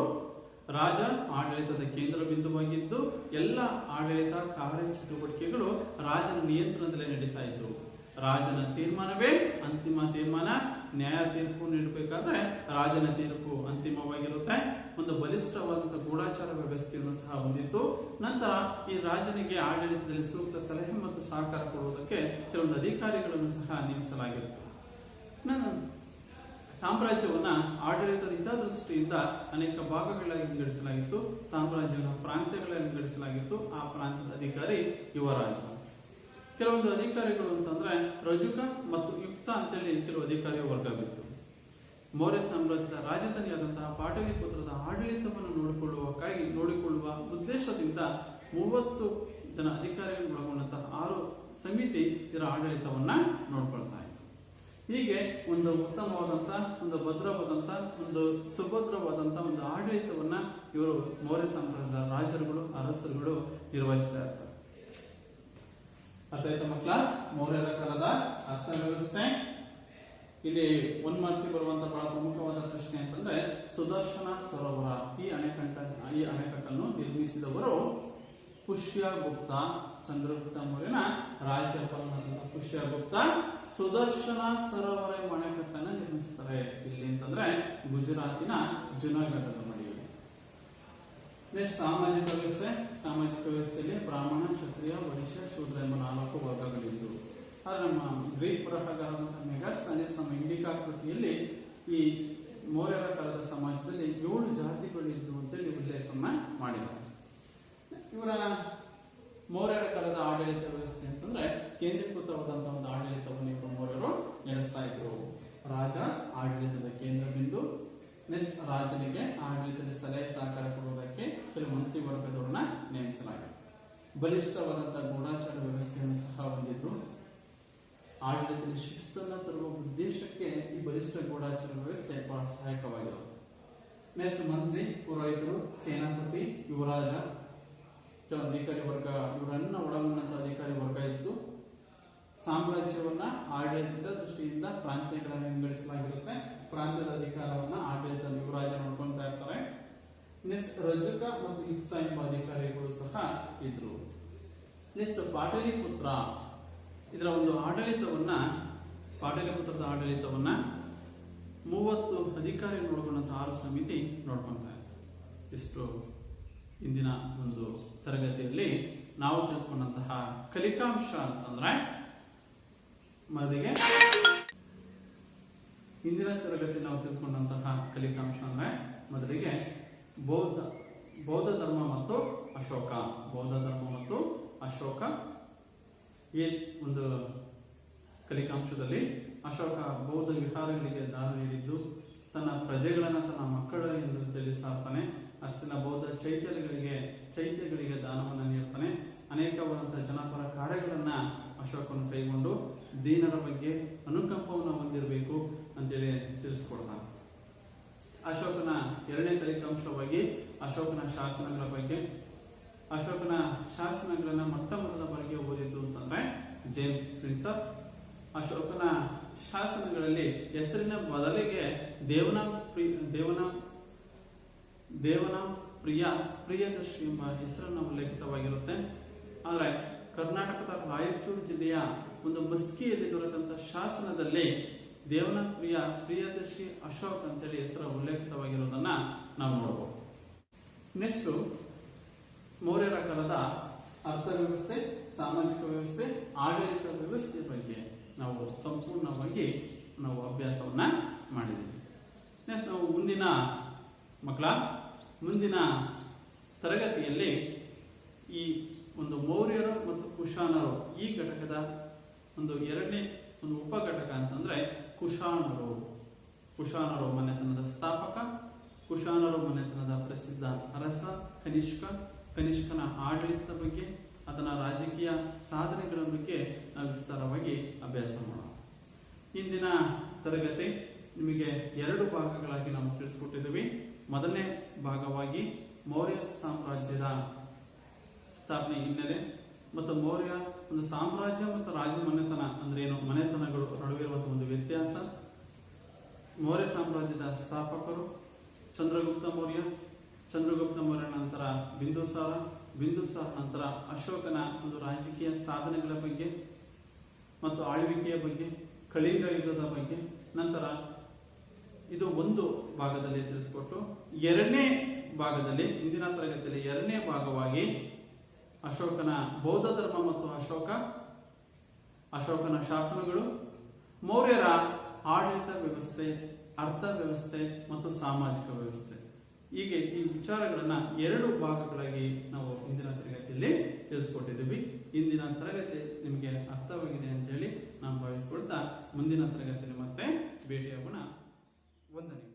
ರಾಜ ಆಡಳಿತದ ಕೇಂದ್ರ ಬಿಂದುವಾಗಿದ್ದು ಎಲ್ಲ ಆಡಳಿತ ಕಾರ್ಯ ಚಟುವಟಿಕೆಗಳು ರಾಜನ ನಿಯಂತ್ರಣದಲ್ಲೇ ನಡೀತಾ ಇತ್ತು. ರಾಜನ ತೀರ್ಮಾನವೇ ಅಂತಿಮ ತೀರ್ಮಾನ. ನ್ಯಾಯ ತೀರ್ಪು ನೀಡಬೇಕಾದ್ರೆ ರಾಜನ ತೀರ್ಪು ಅಂತಿಮವಾಗಿರುತ್ತೆ. ಒಂದು ಬಲಿಷ್ಠವಾದಂತಹ ಗೂಢಾಚಾರ ವ್ಯವಸ್ಥೆಯನ್ನು ಸಹ ಹೊಂದಿತ್ತು. ನಂತರ ಈ ರಾಜನಿಗೆ ಆಡಳಿತದಲ್ಲಿ ಸೂಕ್ತ ಸಲಹೆ ಮತ್ತು ಸಹಕಾರ ಕೊಡುವುದಕ್ಕೆ ಕೆಲವೊಂದು ಅಧಿಕಾರಿಗಳನ್ನು ಸಹ ನೇಮಿಸಲಾಗಿತ್ತು. ಸಾಮ್ರಾಜ್ಯವನ್ನ ಆಡಳಿತದ ಹಿತದೃಷ್ಟಿಯಿಂದ ಅನೇಕ ಭಾಗಗಳಾಗಿ ವಿಂಗಡಿಸಲಾಗಿತ್ತು. ಸಾಮ್ರಾಜ್ಯವನ್ನು ಪ್ರಾಂತ್ಯಗಳಾಗಿ ವಿಂಗಡಿಸಲಾಗಿತ್ತು. ಆ ಪ್ರಾಂತ್ಯದ ಅಧಿಕಾರಿ ಯುವರಾಜ. ಕೆಲವೊಂದು ಅಧಿಕಾರಿಗಳು ಅಂತಂದ್ರೆ ರಜುಕ ಮತ್ತು ಯುಕ್ತ ಅಂತೇಳಿ ಕೆಲವು ಅಧಿಕಾರಿ ವರ್ಗವಿತ್ತು. ಮೌರ್ಯ ಸಾಮ್ರಾಜ್ಯದ ರಾಜಧಾನಿಯಾದಂತಹ ಪಾಟಲಿಪುತ್ರದ ಆಡಳಿತವನ್ನು ನೋಡಿಕೊಳ್ಳುವ ಉದ್ದೇಶದಿಂದ 30 ಜನ ಅಧಿಕಾರಿಗಳು ಒಳಗೊಂಡಂತಹ 6 ಸಮಿತಿ ಇದರ ಆಡಳಿತವನ್ನ ನೋಡ್ಕೊಳ್ತಾ ಇತ್ತು. ಹೀಗೆ ಒಂದು ಉತ್ತಮವಾದಂತಹ, ಒಂದು ಭದ್ರವಾದಂತಹ, ಒಂದು ಸುಭದ್ರವಾದಂತಹ ಒಂದು ಆಡಳಿತವನ್ನ ಇವರು ಮೌರ್ಯ ಸಾಮ್ರಾಜ್ಯದ ರಾಜರುಗಳು, ಅರಸರುಗಳು ನಿರ್ವಹಿಸ್ತಾ ಇರ್ತಾರೆ. ಅರ್ಥ ಆಯ್ತಾ ಮಕ್ಕಳ? ಮೌರ್ಯರ ಕಾಲದ ಅರ್ಥವ್ಯವಸ್ಥೆ. ಇಲ್ಲಿ 1 ಮಾರ್ಕ್ಸ್ ಬರುವಂತಹ ಬಹಳ ಪ್ರಮುಖವಾದ ಪ್ರಶ್ನೆ ಅಂತಂದ್ರೆ ಸುದರ್ಶನ ಸರೋವರ, ಈ ಅಣೆಕಟ್ಟನ್ನು ನಿರ್ಮಿಸಿದವರು ಪುಷ್ಯಗುಪ್ತ. ಚಂದ್ರಗುಪ್ತ ಮೌರ್ಯನ ರಾಜ್ಯಪಾಲನಾದಂತಹ ಪುಷ್ಯಗುಪ್ತ ಸುದರ್ಶನ ಸರೋವರ ಅಣೆಕಟ್ಟನ್ನು ನಿರ್ಮಿಸ್ತಾರೆ. ಇಲ್ಲಿ ಅಂತಂದ್ರೆ ಗುಜರಾತಿನ ಜುನಾಗಢದ ಮಡಿಯಲ್ಲಿ. ನೆಕ್ಸ್ಟ್ ಸಾಮಾಜಿಕ ವ್ಯವಸ್ಥೆ. ಸಾಮಾಜಿಕ ವ್ಯವಸ್ಥೆಯಲ್ಲಿ ಬ್ರಾಹ್ಮಣ, ಕ್ಷತ್ರಿಯ, ವೈಶ್ಯ, ಶೂದ್ರ ಎಂಬ 4 ವರ್ಗಗಳಿದ್ದು, ಆದ್ರೆ ನಮ್ಮ ಗ್ರೀಕ್ ಬರಹಗಾರರಾದಂತಹ ಮೆಗಾಸ್ತನೀಸ್ ನಮ್ಮ ಇಂಡಿಕಾ ಕೃತಿಯಲ್ಲಿ ಈ ಮೌರ್ಯರ ಕಾಲದ ಸಮಾಜದಲ್ಲಿ 7 ಜಾತಿಗಳಿದ್ದು ಅಂತೇಳಿ ಉಲ್ಲೇಖವನ್ನ ಮಾಡಿದ್ದಾರೆ. ಇವರ ಮೌರ್ಯರ ಕಾಲದ ಆಡಳಿತ ವ್ಯವಸ್ಥೆ ಅಂತಂದ್ರೆ ಕೇಂದ್ರೀಕೃತವಾದಂತಹ ಒಂದು ಆಡಳಿತವನ್ನು ಇವರು ಮೌರ್ಯರು ನಡೆಸ್ತಾ ಇದ್ರು. ರಾಜ ಆಡಳಿತದ ಕೇಂದ್ರ ಬಿಂದು. ನೆಕ್ಸ್ಟ್ ರಾಜನಿಗೆ ಆಡಳಿತದ ಸಲಹೆ ಸಹಕಾರ ಕೊಡುವುದಕ್ಕೆ ಕೆಲವು ಮಂತ್ರಿ ವರ್ಗದವರನ್ನ ನೇಮಿಸಲಾಗಿದೆ. ಬಲಿಷ್ಠವಾದಂತಹ ಗೂಢಾಚಾರ ವ್ಯವಸ್ಥೆಯನ್ನು ಸಹ ಹೊಂದಿದ್ರು. ಆಡಳಿತದ ಶಿಸ್ತನ್ನು ತರುವ ಉದ್ದೇಶಕ್ಕೆ ಈ ಬಲಿಷ್ಠ ಗೂಢಾಚಾರ ವ್ಯವಸ್ಥೆ ಬಹಳ ಸಹಾಯಕವಾಗಿರುತ್ತೆ. ನೆಕ್ಸ್ಟ್ ಮಂತ್ರಿ, ಪುರೋಹಿತರು, ಸೇನಾಪತಿ, ಯುವರಾಜ, ಕೆಲವು ಅಧಿಕಾರಿ ವರ್ಗ, ಇವರನ್ನ ಒಳಗೊಂಡಂತಹ ಅಧಿಕಾರಿ ವರ್ಗ ಇತ್ತು. ಸಾಮ್ರಾಜ್ಯವನ್ನ ಆಡಳಿತದ ದೃಷ್ಟಿಯಿಂದ ಪ್ರಾಂತ್ಯಗಳನ್ನು ವಿಂಗಡಿಸಲಾಗಿರುತ್ತೆ. ಪ್ರಾಂತ್ಯದ ಅಧಿಕಾರವನ್ನ ಆಡಳಿತ ಯುವರಾಜ ನೋಡ್ಕೊಳ್ತಾ ಇರ್ತಾರೆ. ನೆಕ್ಸ್ಟ್ ರಜುಕ ಮತ್ತು ಯುಕ್ತ ಎಂಬ ಅಧಿಕಾರಿಗಳು ಸಹ ಇದ್ರು. ನೆಕ್ಸ್ಟ್ ಪಾಟಲಿಪುತ್ರ, ಇದರ ಒಂದು ಪಾಟಲಿಪುತ್ರದ ಆಡಳಿತವನ್ನ 30 ಅಧಿಕಾರಿಗಳು ಒಳಗೊಂಡಂತಹ 6 ಸಮಿತಿ ನೋಡ್ಕೊಳ್ತಾ ಇತ್ತು. ಇಷ್ಟು ಇಂದಿನ ಒಂದು ತರಗತಿಯಲ್ಲಿ ನಾವು ತಿಳ್ಕೊಂಡಂತಹ ಕಲಿಕಾಂಶ ಅಂತಂದ್ರೆ ಮೊದಲಿಗೆ ಇಂದಿನ ತರಗತಿ ನಾವು ತಿಳ್ಕೊಂಡಂತಹ ಕಲಿಕಾಂಶ ಅಂದ್ರೆ ಮೊದಲಿಗೆ ಬೌದ್ಧ ಧರ್ಮ ಮತ್ತು ಅಶೋಕ. ಬೌದ್ಧ ಧರ್ಮ ಮತ್ತು ಅಶೋಕ ಈ ಒಂದು ಕಲಿಕಾಂಶದಲ್ಲಿ ಅಶೋಕ ಬೌದ್ಧ ವಿಹಾರಗಳಿಗೆ ದಾನ ನೀಡಿದ್ದು, ತನ್ನ ಪ್ರಜೆಗಳನ್ನ ತನ್ನ ಮಕ್ಕಳ ಎಂದು ಸಾರ್ತಾನೆ. ಅಷ್ಟಿನ ಬೌದ್ಧ ಚೈತ್ಯಗಳಿಗೆ ದಾನವನ್ನು ನೀಡ್ತಾನೆ. ಅನೇಕವಾದಂತಹ ಜನಪರ ಕಾರ್ಯಗಳನ್ನ ಅಶೋಕನು ಕೈಗೊಂಡು ದೀನರ ಬಗ್ಗೆ ಅನುಕಂಪವನ್ನು ಹೊಂದಿರಬೇಕು ಅಂತೇಳಿ ತಿಳಿಸ್ಕೊಡ್ತಾನೆ. ಅಶೋಕನ 2ನೇ ಕಲಿಕಾಂಶವಾಗಿ ಅಶೋಕನ ಶಾಸನಗಳ ಬಗ್ಗೆ. ಅಶೋಕನ ಶಾಸನಗಳನ್ನ ಮೊದಲ ಬಾರಿಗೆ ಓದಿದ್ದು ಅಂತಂದ್ರೆ ಜೇಮ್ಸ್ ಪ್ರಿನ್ಸಪ್. ಅಶೋಕನ ಶಾಸನಗಳಲ್ಲಿ ಹೆಸರಿನ ಬದಲಿಗೆ ದೇವನ ಪ್ರಿಯದರ್ಶಿ ಎಂಬ ಹೆಸರನ್ನ ಉಲ್ಲೇಖಿತವಾಗಿರುತ್ತೆ. ಆದರೆ ಕರ್ನಾಟಕದ ರಾಯಚೂರು ಜಿಲ್ಲೆಯ ಒಂದು ಮಸ್ಕಿಯಲ್ಲಿ ದೊರೆತಂತಹ ಶಾಸನದಲ್ಲಿ ದೇವನ ಪ್ರಿಯದರ್ಶಿ ಅಶೋಕ್ ಅಂತೇಳಿ ಹೆಸರು ಉಲ್ಲೇಖಿತವಾಗಿರೋದನ್ನ ನಾವು ನೋಡಬಹುದು. ನೆಕ್ಸ್ಟ್ ಮೌರ್ಯರ ಕಾಲದ ಅರ್ಥವ್ಯವಸ್ಥೆ, ಸಾಮಾಜಿಕ ವ್ಯವಸ್ಥೆ, ಆಡಳಿತ ವ್ಯವಸ್ಥೆ ಬಗ್ಗೆ ನಾವು ಸಂಪೂರ್ಣವಾಗಿ ಅಭ್ಯಾಸವನ್ನ ಮಾಡಿದ್ದೀವಿ. ನೆಕ್ಸ್ಟ್ ನಾವು ಮುಂದಿನ ತರಗತಿಯಲ್ಲಿ ಈ ಒಂದು ಮೌರ್ಯರು ಮತ್ತು ಕುಶಾನರು ಈ ಘಟಕದ ಒಂದು 2ನೇ ಒಂದು ಉಪಘಟಕ ಅಂತಂದ್ರೆ ಕುಶಾನರು ಮನೆತನದ ಸ್ಥಾಪಕ, ಕುಶಾನರು ಮನೆತನದ ಪ್ರಸಿದ್ಧ ಅರಸ ಕನಿಷ್ಕನ ಆಡಳಿತದ ಬಗ್ಗೆ, ಅದನ್ನ ರಾಜಕೀಯ ಸಾಧನೆಗಳ ಬಗ್ಗೆ ನಾವು ವಿಸ್ತಾರವಾಗಿ ಅಭ್ಯಾಸ ಮಾಡೋಣ. ಇಂದಿನ ತರಗತಿ ನಿಮಗೆ 2 ಭಾಗಗಳಾಗಿ ನಾವು ತಿಳಿಸ್ಕೊಟ್ಟಿದ್ದೀವಿ. ಮೊದಲನೇ ಭಾಗವಾಗಿ ಮೌರ್ಯ ಸಾಮ್ರಾಜ್ಯದ ಸ್ಥಾಪನೆ ಹಿನ್ನೆಲೆ ಮತ್ತು ಮೌರ್ಯ ಒಂದು ಸಾಮ್ರಾಜ್ಯ ಮತ್ತು ರಾಜ ಮನೆತನ ಅಂದ್ರೆ ಏನು, ಮನೆತನಗಳು ನಡುವಿರುವಂತಹ ಒಂದು ವ್ಯತ್ಯಾಸ, ಮೌರ್ಯ ಸಾಮ್ರಾಜ್ಯದ ಸ್ಥಾಪಕರು ಚಂದ್ರಗುಪ್ತ ಮೌರ್ಯ, ಚಂದ್ರಗುಪ್ತ ಮೌರ್ಯ ನಂತರ ಬಿಂದುಸಾರ ನಂತರ ಅಶೋಕನ ಒಂದು ರಾಜಕೀಯ ಸಾಧನೆಗಳ ಬಗ್ಗೆ ಮತ್ತು ಆಳ್ವಿಕೆಯ ಬಗ್ಗೆ, ಕಳಿಂಗ ಯುದ್ಧದ ಬಗ್ಗೆ, ನಂತರ ಇದು ಒಂದು ಭಾಗದಲ್ಲಿ ತಿಳಿಸಿಕೊಟ್ಟು ಎರಡನೇ ಭಾಗದಲ್ಲಿ ಇಂದಿನ ತರಗತಿಯಲ್ಲಿ ಎರಡನೇ ಭಾಗವಾಗಿ ಅಶೋಕನ ಬೌದ್ಧ ಧರ್ಮ ಮತ್ತು ಅಶೋಕನ ಶಾಸನಗಳು, ಮೌರ್ಯರ ಆಡಳಿತ ವ್ಯವಸ್ಥೆ, ಅರ್ಥ ವ್ಯವಸ್ಥೆ ಮತ್ತು ಸಾಮಾಜಿಕ ವ್ಯವಸ್ಥೆ, ಹೀಗೆ ಈ ವಿಚಾರಗಳನ್ನ ಎರಡು ಭಾಗಗಳಾಗಿ ನಾವು ಇಂದಿನ ತರಗತಿಯಲ್ಲಿ ತಿಳಿಸ್ಕೊಟ್ಟಿದ್ದೀವಿ. ಇಂದಿನ ತರಗತಿ ನಿಮಗೆ ಅರ್ಥವಾಗಿದೆ ಅಂತ ಹೇಳಿ ನಾನು ಭಾವಿಸ್ಕೊಳ್ತಾ ಮುಂದಿನ ತರಗತಿಯಲ್ಲಿ ಮತ್ತೆ ಭೇಟಿಯಾಗೋಣ. ವಂದನೆಗಳು.